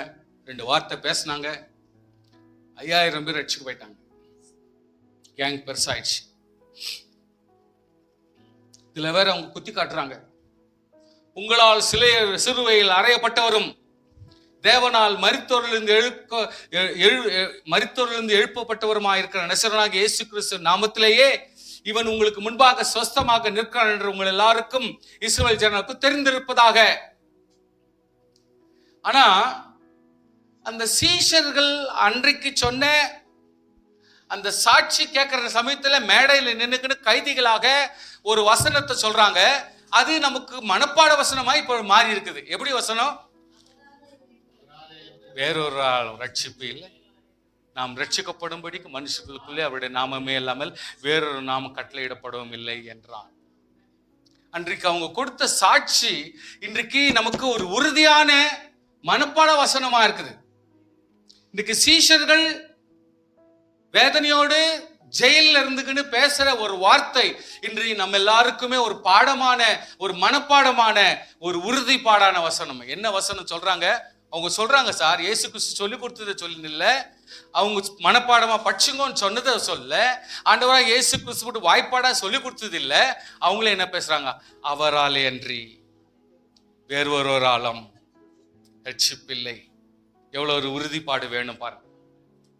2 வார்த்தை பேசினாங்க. 5000 பேர் அடிச்சுக்கு போயிட்டாங்க. கேங் பெருசாயிடுச்சு. இதுல வேற அவங்க குத்தி காட்டுறாங்க, உங்களால் சிலுவையில் அறையப்பட்டவரும் தேவனால் மரித்தோரிலிருந்து எழுப்பப்பட்டவருமாய் இருக்கிற நசரேயனாகிய இயேசு கிறிஸ்து நாமத்திலேயே இவன் உங்களுக்கு முன்பாக ஸ்வஸ்தமாக நிற்கிறான் என்று உங்கள் எல்லாருக்கும் இஸ்ரவேல் ஜனங்களுக்கு தெரிந்திருப்பதாக. ஆனா அந்த சீஷர்கள் அன்றைக்கு சொன்ன அந்த சாட்சி கேட்கிற சமயத்துல மேடையில் நின்னுக்குன்னு கைதிகளாக ஒரு வசனத்தை சொல்றாங்க. அது நமக்கு மனப்பாட வசனமா இப்ப மாறி இருக்குது. எப்படி வசனம்? வேறொரு ரட்சிப்பு இல்லை, நாம் ரட்சிக்கப்படும்படிக்கு மனுஷர்களுக்குள்ளே அவருடைய நாமமே இல்லாமல் வேறொரு நாமம் கட்டளையிடப்படவும் இல்லை என்றான். அன்றைக்கு அவங்க கொடுத்த சாட்சி இன்றைக்கு நமக்கு ஒரு உறுதியான மனப்பாட வசனமா இருக்குது. இன்னைக்கு சீஷர்கள் வேதனையோடு ஜெயில இருந்துக்குன்னு பேசுற ஒரு வார்த்தை இன்று நம்ம எல்லாருக்குமே ஒரு பாடமான, ஒரு மனப்பாடமான, ஒரு உறுதிப்பாடான வசனம். என்ன வசனம் சொல்றாங்க? அவங்க சொல்றாங்க, சார் இயேசு கிறிஸ்து சொல்லி கொடுத்ததை சொல்லி இல்லை, அவங்க மனப்பாடமா பட்சுங்கன்னு சொன்னதை சொல்ல, ஆண்டவரா இயேசு கிறிஸ்து வாய்ப்பாடா சொல்லி கொடுத்தது இல்லை. அவங்களே என்ன பேசுறாங்க? அவராலே அன்றி வேறொருவராலும் ரட்சிப்பில்லை. எவ்வளவு ஒரு உறுதிப்பாடு வேணும் பாருங்க.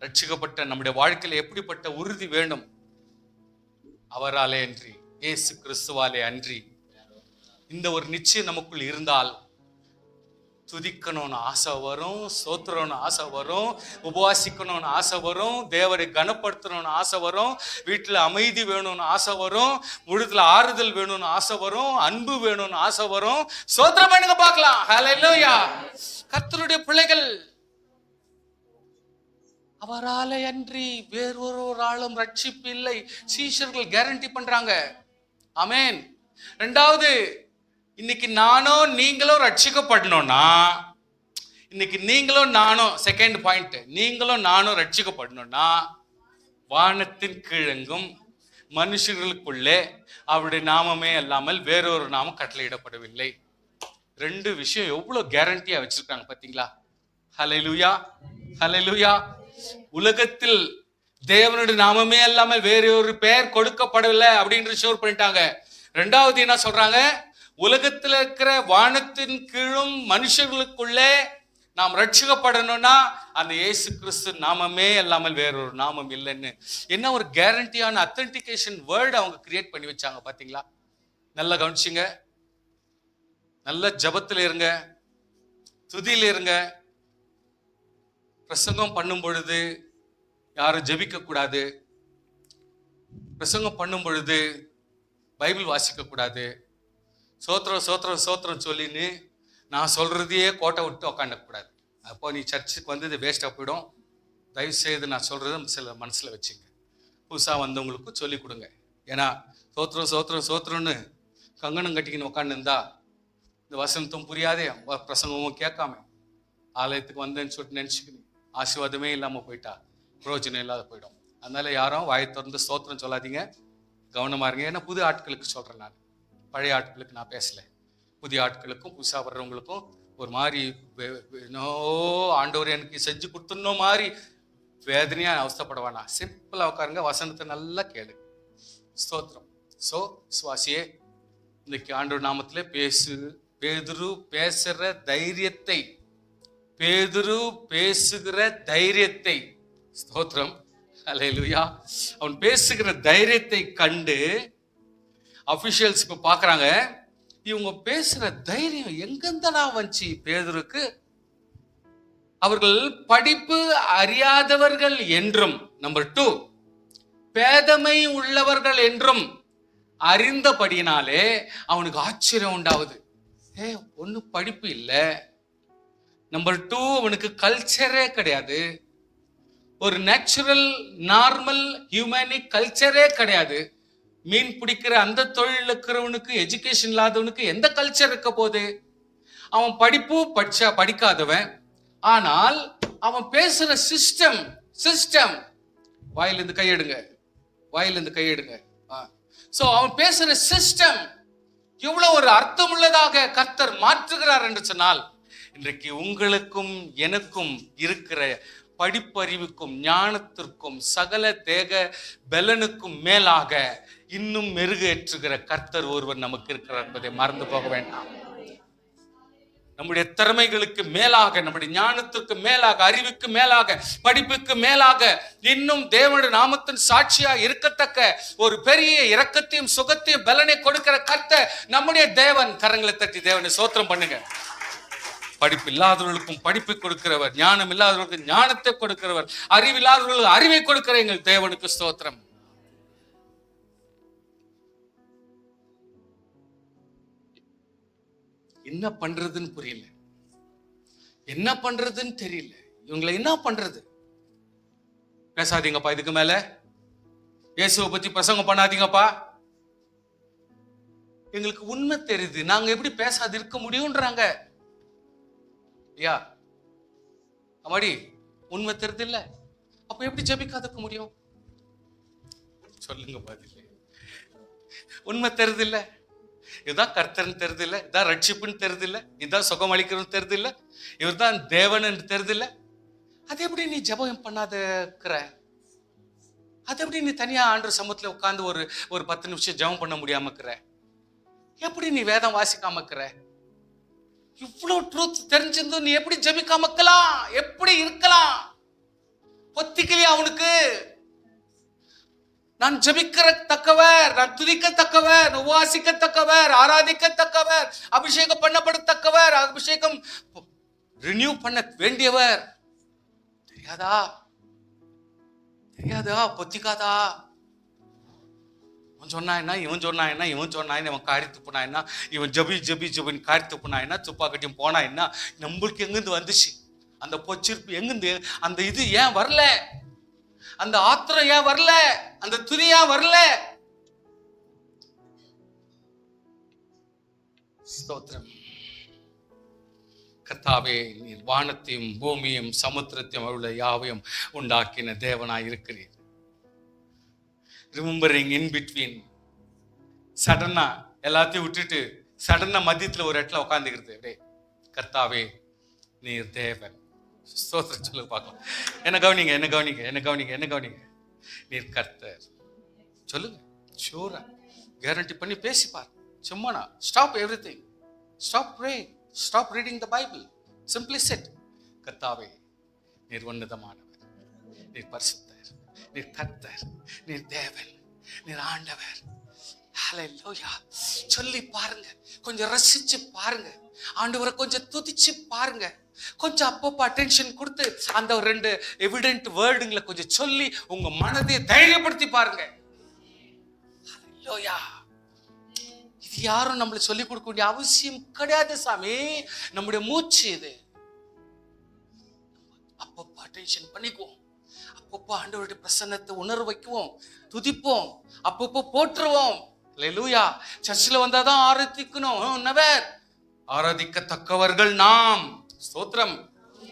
ரட்சிக்கப்பட்ட நம்முடைய வாழ்க்கையில எப்படிப்பட்ட உறுதி வேணும்? அவராலே அன்றி, இயேசு கிறிஸ்துவாலே அன்றி. இந்த ஒரு நிச்சயம் நமக்குள் இருந்தால் துதிக்கணும்னு ஆசை வரும், சோத்திரம்னு ஆசை வரும், உபவாசிக்கணும்னு ஆசை வரும், தேவரை கனப்படுத்தணும்னு ஆசை வரும், வீட்டில் அமைதி வேணும்னு ஆசை வரும், முழுதுல ஆறுதல் வேணும்னு ஆசை வரும், அன்பு வேணும்னு ஆசை வரும். சோத்திரம் பண்ணுங்க பார்க்கலாம். ஹல்லேலூயா. கர்த்தருடைய பிள்ளைகள், அவராலே அன்றி வேறொருவராலும் ரட்சிப்பு இல்லை. சீஷர்கள் கேரண்டி பண்றாங்க. ஆமென். 2வது, இன்னைக்கு நானும் நீங்களும் ரட்சிக்கப்படணும்னா, இன்னைக்கு நீங்களும் நானும், செகண்ட் பாயிண்ட், நீங்களும் நானும் ரட்சிக்கப்படணும்னா வானத்தின் கீழெங்கும் மனுஷர்களுக்குள்ளே அவருடைய நாமமே அல்லாமல் வேறொரு நாமம் கட்டளையிடப்படவில்லை. 2 விஷயம் எவ்வளவு கேரண்டியா வச்சிருக்காங்க பாத்தீங்களா? ஹல்லேலூயா, ஹல்லேலூயா. உலகத்தில் தேவனுடைய நாமமே அல்லாமல் வேற ஒரு பெயர் கொடுக்கப்படவில்லை அப்படின்னு ஷோர் பண்ணிட்டாங்க. 2வது என்ன சொல்றாங்க? உலகத்தில் இருக்கிற வானத்தின் கீழும் மனுஷர்களுக்குள்ளே நாம் ரட்சிக்கப்படணும்னா அந்த இயேசு கிறிஸ்து நாமமே அல்லாமல் வேறொரு நாமம் இல்லைன்னு என்ன ஒரு கேரண்டியான அத்தன்டிகேஷன் வேர்டு அவங்க கிரியேட் பண்ணி வச்சாங்க பாத்தீங்களா? நல்லா கவனிச்சிங்க. நல்ல ஜபத்தில் இருங்க, துதியில் இருங்க. பிரசங்கம் பண்ணும் பொழுது யாரும் ஜெபிக்க கூடாது. பிரசங்கம் பண்ணும் பொழுது பைபிள் வாசிக்க கூடாது. சோத்திரம் சோத்திரம் சோத்திரம் சொல்லின்னு நான் சொல்றதையே கோட்டை விட்டு உக்காண்டக்கூடாது. அப்போ நீ சர்ச்சுக்கு வந்தது வேஸ்டாக போயிடும். தயவுசெய்து நான் சொல்றதை சில மனசுல வச்சுங்க. புதுசாக வந்தவங்களுக்கும் சொல்லி கொடுங்க. ஏன்னா சோத்திரம் சோத்திரம் சோத்திரம்னு கங்கணம் கட்டிக்கின்னு உட்காந்துருந்தா இந்த வசனத்தும் புரியாதே, பிரசங்கமும் கேட்காம ஆலயத்துக்கு வந்தேன்னு சொல்லிட்டு நினச்சிக்கின்னு ஆசீர்வாதமே இல்லாமல் போயிட்டா பிரயோஜனம் இல்லாத போயிடும். அதனால யாரும் வாயை திறந்து ஸ்தோத்திரம் சொல்லாதீங்க, கவனமாக இருங்க. ஏன்னா புது ஆட்களுக்கு சொல்கிறேன், நான் பழைய ஆட்களுக்கு நான் பேசலை. புதிய ஆட்களுக்கும் புதுசாக வர்றவங்களுக்கும் ஒரு மாதிரி ஆண்டவர் எனக்கு செஞ்சு கொடுத்துடணும் மாதிரி வேதனையாக அவஸ்தப்படவானா. சிம்பிளாக உட்காருங்க, வசனத்தை நல்லா கேளு. ஸ்தோத்திரம். சுவாசியே, இன்னைக்கு ஆண்டவர் நாமத்திலே பேதுரு பேசுகிற தைரியத்தை ஸ்தோத்திரம், அல்லேலூயா, அவன் பேசுகிற தைரியத்தை கண்டு அபிஷியல்ஸ் இப்ப பாக்குறாங்க, இவங்க பேசுற தைரியம் எங்கிருந்தா வந்துச்சு பேதுருக்கு? அவர்கள் படிப்பு அறியாதவர்கள் என்றும், நம்பர் 2 பேதமை உள்ளவர்கள் என்றும் அறிந்தபடினாலே அவனுக்கு ஆச்சரியம் உண்டாவது. ஒன்னும் படிப்பு இல்லை. நம்பர் 2 அவனுக்கு கல்ச்சரே கிடையாது. ஒரு நேச்சுரல் நார்மல் ஹியூமனிக் கல்ச்சரே கிடையாது. மீன் பிடிக்கிற அந்த தொழில் இருக்கிறவனுக்கு, எஜுகேஷன் இல்லாதவனுக்கு எந்த கல்ச்சர் இருக்க போகுது? அவன் படிப்பு படிக்காதவன், ஆனால் அவன் பேசுற சிஸ்டம் வாயிலிருந்து கையெடுங்க. சோ அவன் பேசுற சிஸ்டம் எவ்வளவு ஒரு அர்த்தம் உள்ளதாக கர்த்தர் மாற்றுகிறார் என்று சொன்னால், இன்றைக்கு உங்களுக்கும் எனக்கும் இருக்கிற படிப்பறிவுக்கும் ஞானத்திற்கும் சகல தேக பலனுக்கும் மேலாக இன்னும் மெருகேற்றுகிற கர்த்தர் ஒருவர் நமக்கு இருக்கிறார் என்பதை மறந்து போக வேண்டாம். நம்முடைய திறமைகளுக்கு மேலாக, நம்முடைய ஞானத்திற்கு மேலாக, அறிவுக்கு மேலாக, படிப்புக்கு மேலாக இன்னும் தேவனுடைய நாமத்தின் சாட்சியா இருக்கத்தக்க ஒரு பெரிய இரக்கத்தையும் சுகத்தையும் பலனை கொடுக்கிற கர்த்தர் நம்முடைய தேவன். கரங்களை தட்டி தேவனை ஸ்தோத்திரம் பண்ணுங்க. படிப்பு இல்லாதவர்களுக்கும் படிப்பை கொடுக்கிறவர், ஞானம் இல்லாதவர்களுக்கு ஞானத்தை கொடுக்கிறவர், அறிவில்லாதவர்களுக்கு அறிவை கொடுக்கிற எங்கள் தேவனுக்கு ஸ்தோத்திரம். என்ன பண்றதுன்னு புரியல, என்ன பண்றதுன்னு தெரியல. இவங்களை என்ன பண்றது? பேசாதீங்கப்பா, இதுக்கு மேல இயேசுவை பத்தி பிரசங்கம் பண்ணாதீங்கப்பா. எங்களுக்கு உண்மை தெரியுது, நாங்க எப்படி பேசாது இருக்க முடியும்ன்றாங்க. ஐயா அம்மாடி, உண்மை தெரியுது இல்ல, அப்ப எப்படி ஜெபிக்காதுக்க முடியும்? சொல்லுங்க பதில். உண்மை தெரியுது இல்ல, இதுதான் கர்த்தர்ன்னு தெரியுது இல்ல, இதான் ரட்சிப்புன்னு தெரியுது இல்ல, இதுதான் சுகம் அளிக்கிறன்னு தெரியுது இல்ல, இவர் தான் தேவன் என்று தெரியுது இல்ல, அது எப்படி நீ ஜெபம் பண்ணாத இருக்கிற? அது எப்படி நீ தனியா ஆண்டவர் சமூகத்துல உட்கார்ந்து ஒரு 10 நிமிஷம் ஜெபம் பண்ண முடியாம இருக்கிற? எப்படி நீ வேதம் வாசிக்காம இருக்கிற? இவ்வளவு ட்ரூத் தெரிஞ்சிருந்தோம், நீ எப்படி ஜெபிக்காம இருக்கலாம்? எப்படி இருக்கலாம்? பொத்திக்கலையா அவனுக்கு? நான் ஜெபிக்கத்தக்கவர், நான் துதிக்கத்தக்கவர், உபாசிக்கத்தக்கவர், ஆராதிக்கத்தக்கவர், அபிஷேகம் பண்ணப்படத்தக்கவர், அபிஷேகம் ரினியூ பண்ண வேண்டியவர். தெரியாதா? பொத்திக்காதா? சொன்னா என்ன, இவன் சொன்னா என்ன, இவன் சொன்னா என்ன, இவன் காரி துப்புனா என்ன, இவன் ஜபின்னு காரி துப்புனா என்ன, துப்பா கட்டியும் போனா என்ன? நம்மளுக்கு எங்கிருந்து வந்துச்சு அந்த பொச்சிருப்பு? எங்கிருந்து அந்த இது ஏன் வரல? அந்த ஆத்திரம் ஏன் வரல? அந்த துணி ஏன் வரல? ஸ்தோத்திரம். கர்த்தாவே, நீர் வானத்தையும் பூமியும் சமுத்திரத்தையும் உள்ள யாவையும் உண்டாக்கின தேவனாய் இருக்கிறீர். Remembering in between. சடனா எல்லாத்தையும் விட்டுட்டு சடனா மத்தியத்துல ஒரு இடத்துல உட்காந்துக்கிறது. அப்படியே கர்த்தாவே நீர் தேவன். ஸ்தோத்திரம் சொல்ல பார்க்கலாம். என்ன கவனிங்க. நீர் கர்த்தர் சொல்லுங்க. ஷூரா கேரண்டி பண்ணி பேசிப்பார். சும்மானா stop everything, stop praying, stop reading the Bible. Simply said, கர்த்தாவே நீர் உன்னதமானவர், நீர் பரிசுத்தர், நீர் கர்த்தர், நீர் தேவன், நீர் ஆண்டவர். ஹல்லேலூயா சொல்லி பாருங்க, கொஞ்சம் ரசிச்சு பாருங்க, ஆண்டவரை கொஞ்சம் துதிச்சு பாருங்க, கொஞ்சம் அப்பப்போ அட்டென்ஷன் கொடுத்து அந்த 2 எவிடென்ட் வேர்டுங்களை கொஞ்சம் சொல்லி உங்க மனதை தைரியப்படுத்தி பாருங்க. ஹல்லேலூயா. இது யாரும் நம்மள சொல்லி கொடுக்க வேண்டிய அவசியம் கிடையாது சாமி, நம்முடைய மூச்சு இது. அப்பப்போ அட்டென்ஷன் பண்ணிக்குவோம், அப்பப்போ ஆண்டவருடைய பிரசன்னத்தை உணர்வு வைக்குவோம், துதிப்போம், அப்பப்போ போற்றுவோம். அல்லேலூயா. சர்ச்சில் வந்தாதான் ஆராதிக்கணும். நெவர். ஆராதிக்கத்தக்கவர்கள் நாம். ஸ்தோத்திரம்.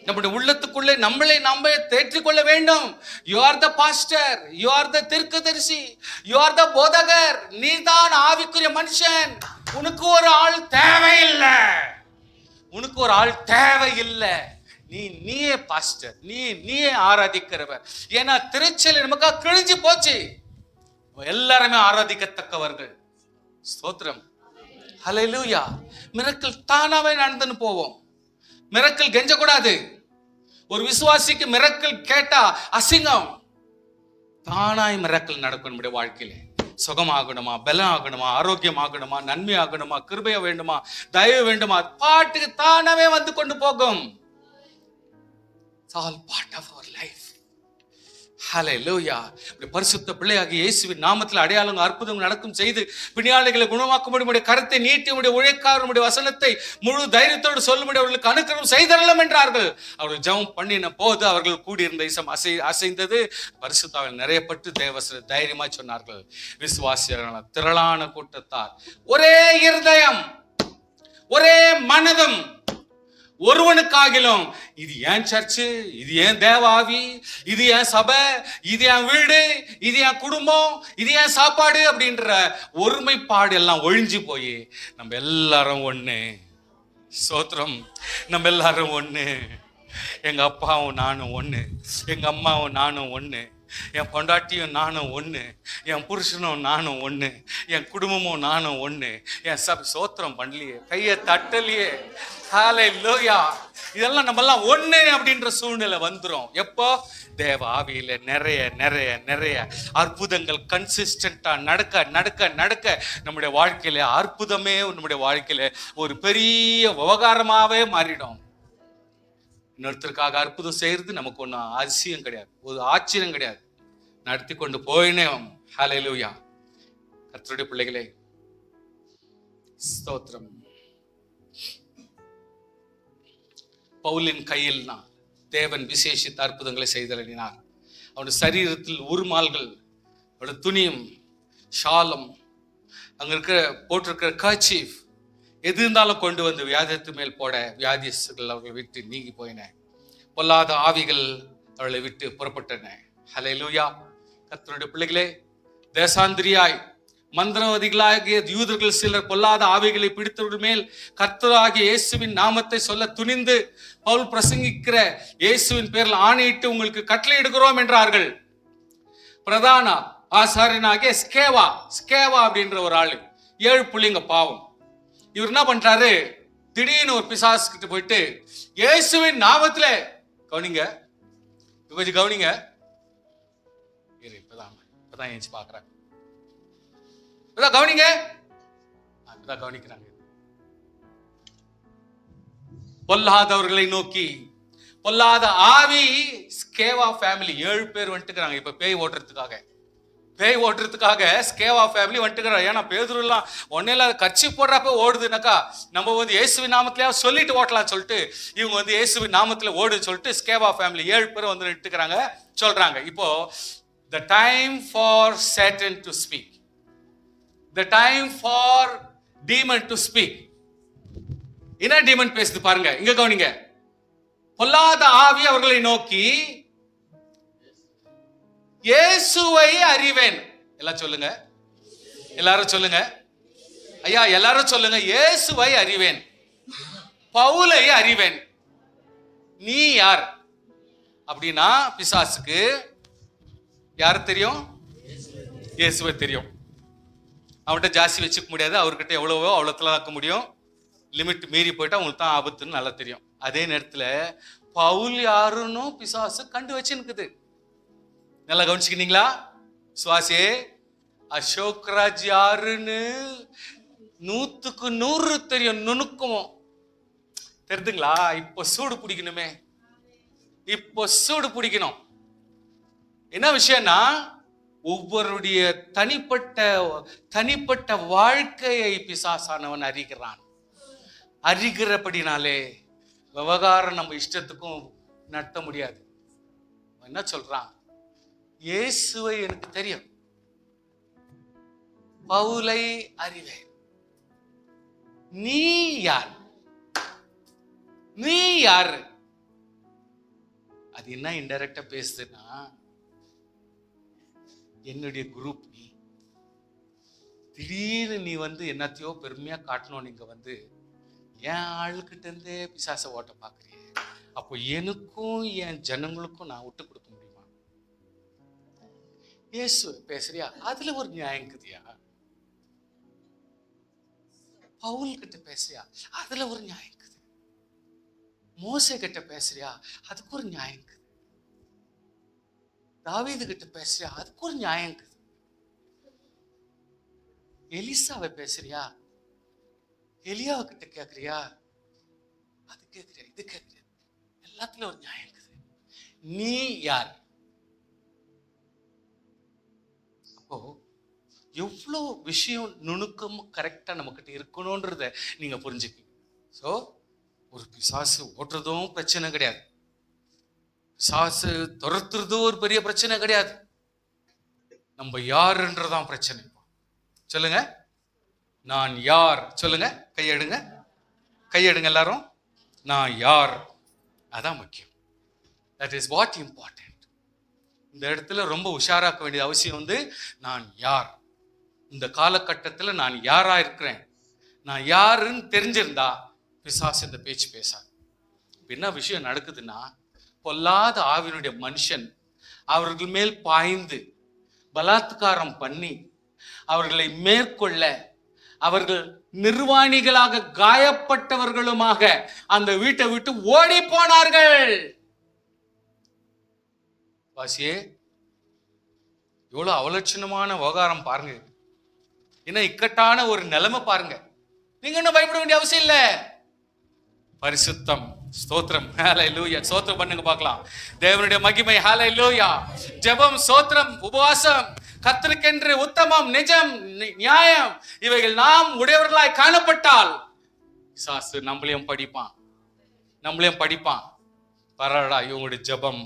நம்முடைய உள்ளத்துக்குள்ளே நம்மளை நாம தேற்றிக்கொள்ள வேண்டும். You are the pastor, you are த தீர்க்கதரிசி, யூ ஆர் த போதகர். நீதான் ஆவிக்குரிய மனுஷன். உனக்கு ஒரு ஆள் தேவையில்லை, உனக்கு ஒரு ஆள் தேவையில்லை. நீயே பாஸ்டர், நீயே ஆராதிக்கிறவர். ஏன்னா திருச்செல் நமக்காக கிழிஞ்சு போச்சு. எல்லாருமே ஆராதிக்கத்தக்கவர்கள். ஸ்தோத்திரம். ஹல்லேலூயா. மிரக்கல் தானாவே நடந்துன்னு போவோம். மிரக்கல் கெஞ்சக்கூடாது. ஒரு விசுவாசிக்கு மிரக்கல் கேட்டா அசிங்கம். தானாய் மிரக்கல் நடக்கும் நம்முடைய வாழ்க்கையில. சுகமாகணுமா, பலம் ஆகணுமா, ஆரோக்கியம் ஆகணுமா, நன்மை ஆகணுமா, கிருபையா வேண்டுமா, தயவு வேண்டுமா, பாட்டுக்கு தானாவே வந்து கொண்டு போகும். It's all part of our life. ஹல்லேலூயா. பரிசுத்த பிள்ளையாகிய இயேசுவின் நாமத்தில் அடையாளம் அற்புதம் நடக்கும் செய்து பிணியாளிகளை குணமாக்கும்படி கரத்தை நீட்டி உழைக்காரனுடைய வசனத்தை முழு தைரியத்தோடு சொல்லும்படி அவர்களுக்கு அனுக்கிரகம் செய்தரலாம் என்றார்கள். அவர்கள் ஜெபம் பண்ணின போது அவர்கள் கூடியிருந்த இசம் அசைந்தது. பரிசுத்தாவில் நிறையப்பட்டு தேவசன தைரியமா சொன்னார்கள். விசுவாசியர்களான திரளான கூட்டத்தார், ஒரே இருதயம், ஒரே மனதும், ஒருவனுக்காகிலும் இது ஏன் சர்ச்சு, இது ஏன் தேவாவி, இது ஏன் சபை, இது ஏன் வீடு, இது ஏன் குடும்பம், இது ஏன் சாப்பாடு அப்படின்ற ஒருமைப்பாடு எல்லாம் ஒழிஞ்சு போய் நம்ம எல்லாரும் ஒண்ணு. ஸ்தோத்திரம். நம்ம எல்லாரும் ஒண்ணு. எங்க அப்பாவும் நானும் ஒண்ணு, எங்க அம்மாவும் நானும் ஒண்ணு, என் பொண்டாட்டியும் நானும் ஒண்ணு, என் புருஷனும் நானும் ஒண்ணு, என் குடும்பமும் நானும் ஒண்ணு. என் சோத்திரம் பண்ணலையே, கையை தட்டலையே. ஹல்லேலூயா. இதெல்லாம் நம்ம எல்லாம் ஒண்ணு அப்படின்ற சூழ்நிலை வந்துரும். எப்போ? தேவ ஆவியில நிறைய நிறைய நிறைய அற்புதங்கள் கன்சிஸ்டன்டா நடக்க நடக்க நடக்க நம்முடைய வாழ்க்கையில அற்புதமே நம்முடைய வாழ்க்கையில ஒரு பெரிய விவகாரமாவே மாறிடும். இன்னொருத்தருக்காக அற்புதம் செய்யறது நமக்கு ஒன்றும் அதிசயம் கிடையாது, ஒரு ஆச்சரியம் கிடையாது. நடத்தி கொண்டு போயினே. ஹல்லேலூயா. கர்த்தருடைய பிள்ளைகளே, ஸ்தோத்திரம். பவுலின் கையில் தேவன் விசேஷித்த அற்புதங்களை செய்தலினார். அவனுடைய சரீரத்தில் உருமால்கள், அவனுடைய துணியும் ஷாலும், அங்க இருக்கிற போட்டிருக்கிற கர்ச்சீஃப் எது இருந்தாலும் கொண்டு வந்து வியாதித்து மேல் போட வியாதிகள் அவர்களை விட்டு நீங்கி போயின. பொல்லாத ஆவிகள் அவர்களை விட்டு புறப்பட்டன. ஹல்லேலூயா. கர்த்தருடைய பிள்ளைகளே, தேசாந்திரியாய் மந்திரவாதிகளாகிய யூதர்கள் சிலர் பொல்லாத ஆவிகளை பிடித்தவர்கள் மேல் கர்த்தராகிய இயேசுவின் நாமத்தை சொல்ல துணிந்து பவுல் பிரசங்கிக்கிற இயேசுவின் பேரில் ஆணையிட்டு உங்களுக்கு கட்டளை எடுக்கிறோம் என்றார்கள். பிரதான ஆசாரியனாகிய ஸ்கேவா அப்படின்ற ஒரு ஆளு, 7 புள்ளிங்க பாவம். இவர் என்ன பண்றாரு, திடீர்னு ஒரு பிசாசு கிட்ட போயிட்டு இயேசுவின் நாமத்துல, கவனிங்க, கொஞ்சம் கவனிங்க, இப்பதான் ஏஞ்சி பாக்குறாங்க, கவனிங்க, கவனிக்கிறாங்க. பொல்லாதவர்களை நோக்கி, பொல்லாத ஆவி ஸ்கேவா ஃபேமிலி 7 பேர் வந்துட்டுக்கிறாங்க. இப்ப பேய் ஓட்டுறதுக்காக ஸ்கேவா ஃபேமிலி வந்துட்டுக்கிறாங்க. ஏன்னா பேதுரு எல்லாம் ஒன்னையில கட்சி போடுறப்ப ஓடுதுனாக்கா நம்ம வந்து இயேசுவின் நாமத்திலே சொல்லிட்டு ஓட்டலாம் சொல்லிட்டு இவங்க வந்து இயேசுவின் நாமத்துல ஓடுன்னு சொல்லிட்டு ஸ்கேவா ஃபேமிலி 7 பேர் வந்து நிட்டுக்கிறாங்க சொல்றாங்க. இப்போ the time for Satan to speak, the time for demon to speak. என்ன டீமன் பேசுது பாருங்க, இங்க கவனிங்க. பொல்லாத ஆவி அவர்களை நோக்கி இயேசுவை அறிவேன். எல்லாம் சொல்லுங்க, எல்லாரும் சொல்லுங்க ஐயா, எல்லாரும் சொல்லுங்க. இயேசுவை அறிவேன், பவுலை அறிவேன். நீ யார் அப்படின்னா பிசாசுக்கு யார் தெரியும்? இயேசுவை தெரியும். அவன்கிட்ட ஜாஸ்தி வச்சுக்க முடியாது, அவர்கிட்ட எவ்வளவோ அவ்வளோத்துல ஆக்க முடியும். லிமிட் மீறி போயிட்டா உங்களுக்கு தான் ஆபத்துன்னு நல்லா தெரியும். அதே நேரத்தில் பவுல் யாருன்னு பிசாசு கண்டு வச்சுன்னுக்குது. நல்லா கவனிச்சுக்கிட்டீங்களா? சுவாசே, அசோக்ராஜ் யாருன்னு 100க்கு 100 தெரியும், நுணுக்குமோ தெரியுதுங்களா? இப்போ சூடு பிடிக்கணுமே, இப்போ சூடு பிடிக்கணும். என்ன விஷயம்னா, ஒவ்வொருடைய தனிப்பட்ட வாழ்க்கையை பிசாசானவன் அறிகிறான். அறிகிறபடினாலே விவகாரம் நம்ம இஷ்டத்துக்கும் நடத்த முடியாது. என்ன சொல்றான்? இயேசுவை எனக்கு தெரியும், பவுலை அறிவேன். நீ யார்? நீ யாரு? அது என்ன இன்டைரக்டா பேசுதுன்னா, என்னுடைய குரூப் நீ. திடீர்னு நீ என்னத்தையோ பெருமையா காட்டணும், நீங்க என் ஆளுக்கிட்ட இருந்தே பிசாச ஓட்ட பாக்குறிய. அப்போ எனக்கும் என் ஜனங்களுக்கும் நான் விட்டு கொடுக்க முடியுமா? இயேசு பேசுறியா, அதுல ஒரு நியாயம் இருக்குதியா. பவுல் கிட்ட பேசுறியா, அதுல ஒரு நியாயம் இருக்குது. மோசே கிட்ட பேசுறியா, அதுக்கு ஒரு நியாயம் இருக்குது. தாவீது கிட்ட பேசுறியா, அதுக்கு ஒரு நியாயம் இருக்குது. எலிசாவை பேசுறியா, எலியாவை கிட்ட கேக்குறியா, அது கேக்குறியா, இது கேக்குறியா, எல்லாத்துலயும் ஒரு நியாயம் இருக்குது. நீ யார்? அப்போ எவ்வளவு விஷயம் நுணுக்கம் கரெக்டா நம்மகிட்ட இருக்கணும்ன்றத நீங்க புரிஞ்சுக்கீங்க. சோ ஒரு பிசாசு ஓட்டுறதும் பிரச்சனை கிடையாது, பிசாசு துரத்துறதும் ஒரு பெரிய பிரச்சனை கிடையாது. நம்ம யாருன்றதான் பிரச்சனை. சொல்லுங்க, நான் யார்? சொல்லுங்க, கையெடுங்க, கையெடுங்க எல்லாரும். நான் யார், அதான் முக்கியம். That is what important. இந்த இடத்துல ரொம்ப உஷாராக்க வேண்டிய அவசியம் நான் யார், இந்த காலகட்டத்தில் நான் யாரா இருக்கிறேன், நான் யாருன்னு தெரிஞ்சிருந்தா பிசாசு இந்த பேச்சு பேசாது. என்ன விஷயம் நடக்குதுன்னா, பொல்லாத ஆவியினுடைய மனுஷன் அவர்கள் மேல் பாய்ந்து பலாத்காரம் பண்ணி அவர்களை மேற்கொள்ள, அவர்கள் நிர்வாணிகளாக காயப்பட்டவர்களுமாக அந்த வீட்டை விட்டு ஓடி போனார்கள். வாசியே, எவ்வளவு அவலட்சணமான விவகாரம் பாருங்க. என்ன இக்கட்டான ஒரு நிலைமை பாருங்க. நீங்க இன்னும் பயப்பட வேண்டிய அவசியம் இல்ல. பரிசுத்தம், ஸ்தோத்திரம், ஹல்லேலூயா. ஸ்தோத்திரம் பண்ணுங்க பார்க்கலாம். தேவனுடைய மகிமை, ஹல்லேலூயா. ஜெபம், ஸ்தோத்திரம், உபவாசம், கர்த்தருக்கென்று உத்தமம், நிஜம், நியாயம், இவைகள் நாம் உடையவர்களாய் காணப்பட்டால் பிசாசு நம்மளையும் படிப்பான். பரவாடா, இவங்களுடைய ஜெபம்,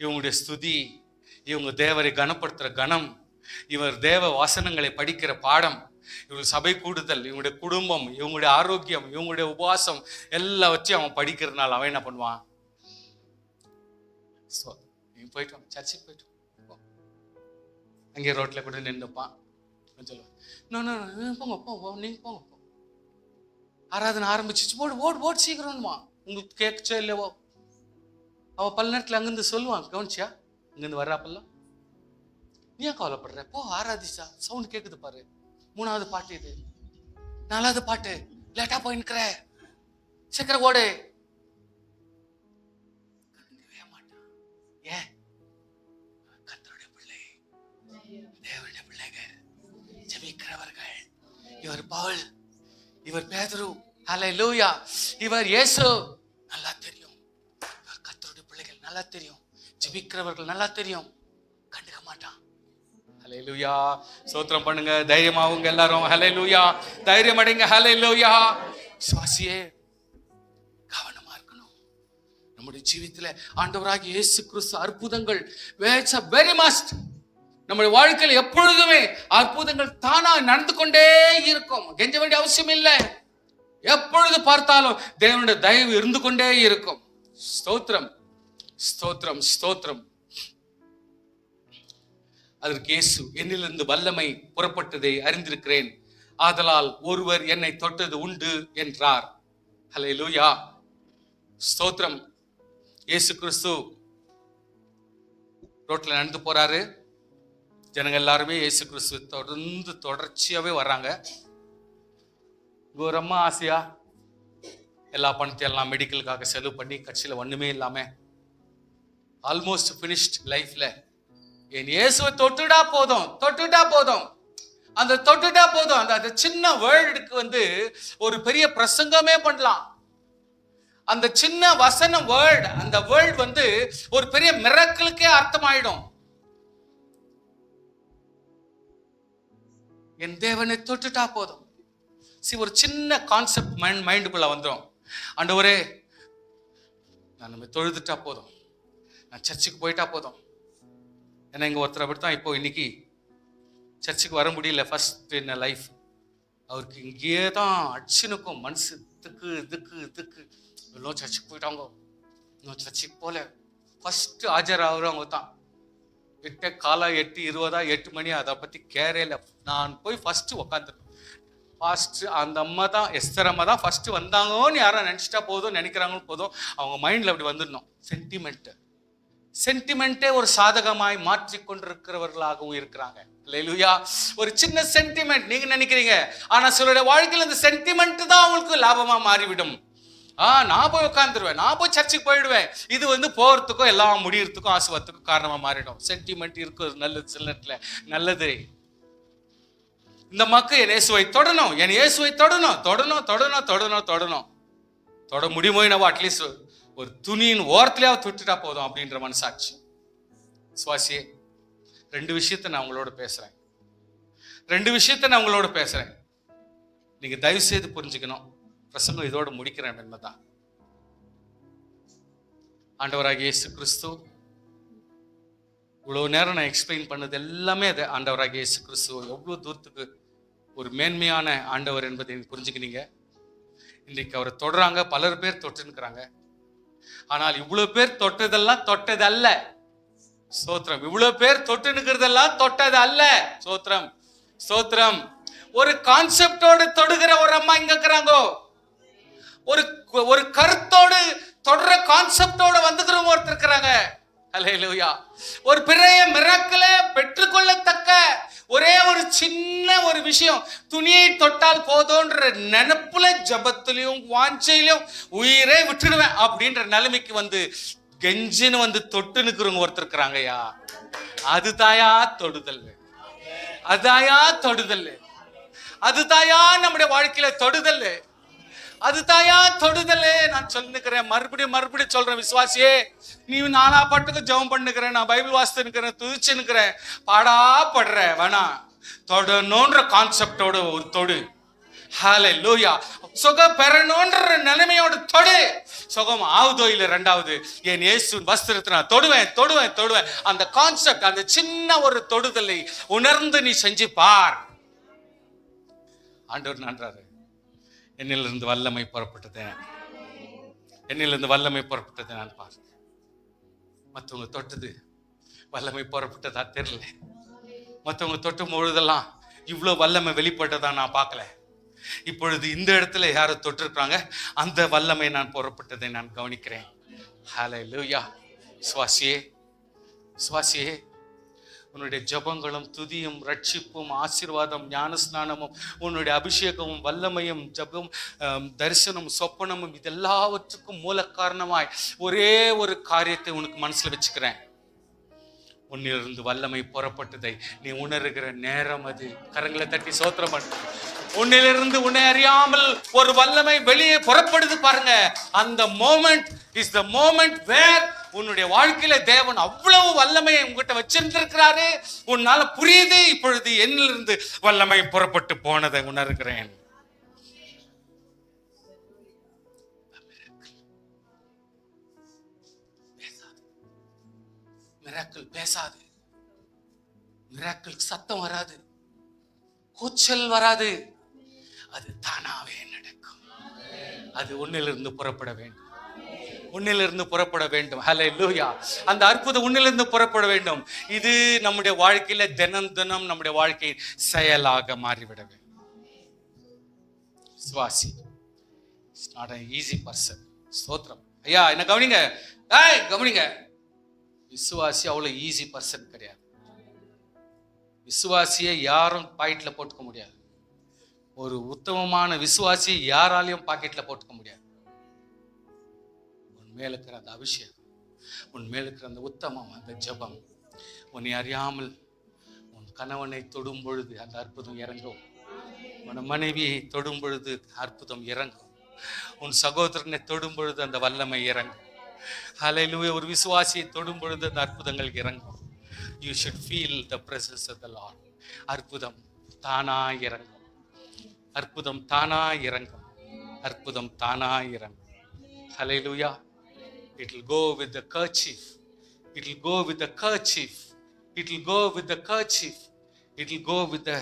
இவங்களுடைய ஸ்துதி, இவங்க தேவரை கனப்படுத்துற கணம், இவர் தேவ வாசனங்களை படிக்கிற பாடம், இவங்க சபை கூடுதல், இவங்களுடைய குடும்பம், இவங்களுடைய ஆரோக்கியம், இவங்களுடைய உபவாசம் எல்லாவற்றையும் அவன் படிக்கிறதுனால அவன் என்ன பண்ணுவான்? போயிட்டு சர்ச்சுக்கு போயிட்டு அங்கே ரோட்ல கூட நின்றுப்பான். சொல்லுவான், போங்க போங்க, நீங்க போங்க, ஆராதனை ஆரம்பிச்சிச்சு, ஓடு சீக்கிரம்மா. உங்களுக்கு கேட்கச்சோ இல்லையோ, அவ பல நேரத்தில் அங்கிருந்து சொல்லுவான், கவனிச்சியா, இங்கிருந்து வர்றாப்பெல்லாம், நீ ஏன் கவலைப்படுற, போ ஆராதிச்சா, சவுண்ட் கேட்குது பாரு, 3வது பாட்டு இது, 4வது பாட்டு, லேட்டா போய் நிற்கிற, சீக்கிரம் ஓடு. மாட்டான். ஏன்? கர்த்தருடைய பிள்ளை, தேவனுடைய பிள்ளைகள், ஜெபிக்கிறவர்கள். இவர் பவுல், இவர் பேதுரு, ஹல்லேலூயா, இவர் இயேசு, நல்லா தெரியும். இவர் கர்த்தருடைய பிள்ளைகள் நல்லா தெரியும், ஜெபிக்கிறவர்கள் நல்லா தெரியும், கண்டுக்க மாட்டான். ஹல்லேலூயா. ஸ்தோத்திரம் பண்ணுங்க, தைரியமாவுங்க எல்லாரும். ஹல்லேலூயா. தைரியம் அடைங்க. ஹல்லேலூயா. விசுவாசியே, கவனமா இருக்கணும். நம்முடைய ஜீவிதத்துல ஆண்டவராகிய இயேசு கிறிஸ்து அற்புதங்கள் வெரி மஸ்ட். நம்முடைய வாழ்க்கையில் எப்பொழுதுமே அற்புதங்கள் தானா நடந்து கொண்டே இருக்கும். கெஞ்ச வேண்டிய அவசியம் இல்லை. எப்பொழுது பார்த்தாலும் தேவனுடைய தயவு இருந்து கொண்டே இருக்கும். ஸ்தோத்திரம், ஸ்தோத்திரம், ஸ்தோத்திரம். அதற்கு இயேசு, என்னிலிருந்து வல்லமை புறப்பட்டதை அறிந்திருக்கிறேன், ஆதலால் ஒருவர் என்னை தொட்டது உண்டு என்றார். ஹல்லேலூயா. ஸ்தோத்திரம். இயேசு கிறிஸ்து ரோட்ல நடந்து போறாரு. ஜனங்க எல்லாருமே இயேசு கிறிஸ்து தொடர்ச்சியாவே வர்றாங்க. ஒரு அம்மா ஆசையா எல்லா பணத்தையும் எல்லாம் மெடிக்கலுக்காக செலவு பண்ணி கட்சியில ஒண்ணுமே இல்லாம ஆல்மோஸ்ட் பினிஷ்ட் லைஃப்ல, என் இயேசுவை தொட்டுட்டா போதும், அந்த தொட்டுட்டா போதும், அந்த சின்ன வேர்டுக்கு ஒரு பெரிய பிரசங்கமே பண்ணலாம். அந்த சின்ன வசனம் வேர்ட், அந்த வேர்ட் ஒரு பெரிய மிரக்கலுக்கே அர்த்தமாயிடும். என் தேவனை தொட்டுட்டா போதும். ஒரு சின்ன கான்செப்ட் மைண்டுக்குள்ள வந்துடும். ஆண்டவரே, நான் நம்ம தொழுதுட்டா போதும், நான் சர்ச்சுக்கு போயிட்டா போதும், ஏன்னா இங்கே ஒருத்தர் அப்படித்தான் இப்போ இன்னைக்கு சர்ச்சுக்கு வர முடியல ஃபர்ஸ்ட் இன் லைஃப். அவருக்கு இங்கேயே தான் அடிச்சுனுக்கும் மனசு, இதுக்கு இதுக்கு இதுக்கு இன்னும் சர்ச்சுக்கு போயிட்டாங்க, இன்னும் சர்ச்சுக்கு போல. ஃபர்ஸ்ட் ஆஜர் ஆகுறவங்க தான் 8:20 8 மணி, அதை பற்றி கேரே இல்லை. நான் போய் ஃபர்ஸ்ட் உக்காந்துருக்கேன். ஃபர்ஸ்ட் அந்த அம்மா தான், எஸ்தர் அம்மா தான் ஃபர்ஸ்ட் வந்தாங்கன்னு யாரும் நினச்சிட்டா போதும், நினைக்கிறாங்கன்னு போதும், அவங்க மைண்டில் அப்படி வந்துடணும். சென்டிமெண்ட்டே ஒரு சாதகமாய் மாற்றிக்கொண்டிருக்கிறவர்களாகவும் இருக்கிறாங்க. அல்லேலூயா. ஒரு சின்ன சென்டிமெண்ட் நீங்க நினைக்கிறீங்க, ஆனா சிலருடைய வாழ்க்கையில் இந்த சென்டிமெண்ட் தான் அவங்களுக்கு லாபமா மாறிவிடும். நான் போய் உட்காந்துருவேன், நான் போய் சர்ச்சுக்கு போயிடுவேன், இது போறதுக்கும் எல்லாம் முடியறதுக்கும் ஆசுவத்துக்கும் காரணமா மாறிடும். சென்டிமெண்ட் இருக்கு நல்லது, சில நேரத்தில் நல்லது. இந்த மக்கள் என் இயேசுவை தொடணும், என் இயேசுவை தொடணும் தொடணும் தொடணும் தொடணும் தொடணும் தொட முடியுமோ என்னவோ, அட்லீஸ்ட் ஒரு துணியின் ஓரத்திலேயாவது தொட்டுட்டா போதும் அப்படின்ற மனசாட்சி. சுவாசியே, 2 விஷயத்தை நான் உங்களோட பேசுறேன். 2 விஷயத்தை நான் உங்களோட பேசுறேன். நீங்க தயவு செய்து புரிஞ்சுக்கணும். பிரசங்கம் இதோட முடிக்கிறேன் என்பதான். ஆண்டவராகிய இயேசு கிறிஸ்து, இவ்வளவு நேரம் நான் எக்ஸ்பிளைன் பண்ணது எல்லாமே அது ஆண்டவராகிய இயேசு கிறிஸ்து எவ்வளவு தூரத்துக்கு ஒரு மேன்மையான ஆண்டவர் என்பதை புரிஞ்சுக்கினீங்க. இன்றைக்கு அவரை தொடராங்க, பலர் பேர் தொட்டுன்னுக்கிறாங்க. ஆனால் இவ்வளவு பேர் தொட்டதெல்லாம் தொட்டது அல்ல. ஸ்தோத்திரம். இவ்வளவு பேர் தொட்டுனுக்கிறதெல்லாம் தொட்டது அல்ல. ஸ்தோத்திரம் ஸ்தோத்திரம். ஒரு கான்செப்டோடு தொடுகிற ஒரு அம்மா இங்க இருக்கிறாங்க. ஒரு கருத்தோடு தொடர கான்செப்டோட வந்துக்கிறவங்க ஒருத்தர் இருக்கிறாங்க. அல்லேலூயா. ஒரு பெரிய மிராக்கிளை பெற்றுக்கொள்ளத்தக்க ஒரே ஒரு சின்ன ஒரு விஷயம், துணியை தொட்டால் போதோன்ற நினைப்புல ஜபத்திலையும் வாஞ்சையிலும் உயிரை விட்டுடுவேன் அப்படின்ற நிலைமைக்கு கெஞ்சின்னு தொட்டு நிற்கிறவங்க ஒருத்தர் இருக்கிறாங்கய்யா. அதுதாயா தொடுதல், அதாயா தொடுதல், அதுதாயா நம்முடைய வாழ்க்கையில தொடுதல், அதுதாயா தொடுதல். நான் சொல்லுக்கிறேன், மறுபடியும் சொல்றேன். விசுவாசியே, நீ நானா பாட்டுக்கு ஜெபம் பண்ணுக்கிறேன், நான் பைபிள் வாசித்து நிற்கிறேன், துதிச்சு நிற்கிறேன், பாடா படுற வேணா, தொடணுன்ற கான்செப்டோட ஒரு தொடு. ஹல்லேலூயா. சுகம் பெறணுன்ற நிலைமையோட தொடு. சுகம் ஆகுதோ இல்ல, 2வது என் இயேசு வஸ்திரத்தை நான் தொடுவேன். அந்த கான்செப்ட், அந்த சின்ன ஒரு தொடுதலை உணர்ந்து நீ செஞ்சு பார். ஆண்டவர் நன்றாரு. என்னிலிருந்து வல்லமை புறப்பட்டது, என்னிலிருந்து வல்லமை புறப்பட்டது நான் பார். மற்றவங்க தொட்டது வல்லமை புறப்பட்டதா தெரியல. மற்றவங்க தொட்டும் பொழுதெல்லாம் இவ்வளோ வல்லமை வெளிப்பட்டதா நான் பார்க்கல. இப்பொழுது இந்த இடத்துல யாரை தொட்டிருக்கிறாங்க, அந்த வல்லமை நான் புறப்பட்டதை நான் கவனிக்கிறேன். ஹல்லேலூயா. சுவாசியே, உன்னுடைய ஜபங்களும் துதியும் ரட்சிப்பும் ஆசீர்வாதம் ஞானஸ்நானமும் உன்னுடைய அபிஷேகமும் வல்லமையும் ஜபம் தரிசனம் சொப்பனமும் இதெல்லாவற்றுக்கும் மூல காரணமாய் ஒரே ஒரு காரியத்தை உனக்கு மனசுல வச்சுக்கிறேன். உன்னிலிருந்து வல்லமை புறப்பட்டதை நீ உணர்கிற நேரம் அது. கரங்களை தட்டி சோத்திரம் பண்ணு. உன்னிலிருந்து உன்னை அறியாமல் ஒரு வல்லமை வெளியே புறப்படுது பாருங்க. அந்த மோமெண்ட் இஸ் த மோமெண்ட் வேர் உன்னுடைய வாழ்க்கையில தேவன் அவ்வளவு வல்லமையை உங்ககிட்ட வச்சிருந்திருக்கிறாரு. உன்னால புரியுது, இப்பொழுது என்னிலிருந்து வல்லமை புறப்பட்டு போனதை உணர்கிறேன். மிராக்கிள் பேசாது, மிராக்கிள் சத்தம் வராது, கூச்சல் வராது, அது தானாவே நடக்கும். அது உன்னிலிருந்து புறப்பட வேண்டும், உன்னிலிருந்து புறப்பட வேண்டும். ஹல்லேலூயா. அந்த அற்புதம் உன்னிலிருந்து புறப்பட வேண்டும். இது நம்முடைய வாழ்க்கையில தினம் தினம் நம்முடைய வாழ்க்கை செயலாக மாறிவிட வேண்டும். சுவாசி it's not an easy person. ஸ்தோத்திரம். ஐயா என்ன கவனிங்க, கவனிங்க. விசுவாசி அவ்வளவு ஈஸி பர்சன் கிடையாது. விசுவாசியை யாரும் பாக்கெட்ல போட்டுக்க முடியாது. ஒரு உத்தமமான விசுவாசி யாராலையும் பாக்கெட்ல போட்டுக்க முடியாது. உன் மேல இருக்கிற அந்த அபிஷேகம், உன் மேல இருக்கிற அந்த உத்தமம், அந்த ஜபம், உன்னை அறியாமல் உன் கணவனை தொடும் பொழுது அந்த அற்புதம் இறங்கும். உன் மனைவியை தொடும் பொழுது அற்புதம் இறங்கும். உன் சகோதரனை தொடும் பொழுது அந்த வல்லமை இறங்கும். ஹல்லேலூயா. ஒரு விசுவாசியை தொடும் பொழுது அந்த அற்புதங்கள் இறங்கும். You should feel the presence of the Lord. அற்புதம் தானா இறங்கும், அற்புதம் தானா இறங்கும், அற்புதம் தானா இறங்கும். Hallelujah. It will go with the kerchief. It will go with the kerchief. It will go with the kerchief. It will go with the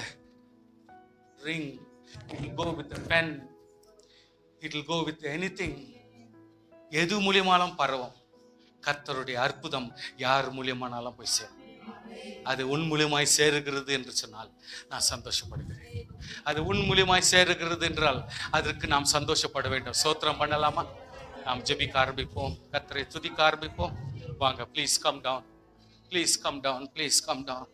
ring. It will go with the pen. It will go with anything. எது மூலியமானாலும் பரவும். கர்த்தருடைய அற்புதம் யார் மூலியமானாலும் போய் சேரும். அது உன் மூலியமாய் சேருகிறது என்று சொன்னால் நான் சந்தோஷப்படுகிறேன். அது உன் மூலியமாய் சேருகிறது என்றால் அதற்கு நாம் சந்தோஷப்பட வேண்டும். ஸ்தோத்திரம் பண்ணலாமா? நாம் ஜெபிக்க ஆரம்பிப்போம், கர்த்தரை துதிக்க ஆரம்பிப்போம். வாங்க, please come down, please come down, please come down.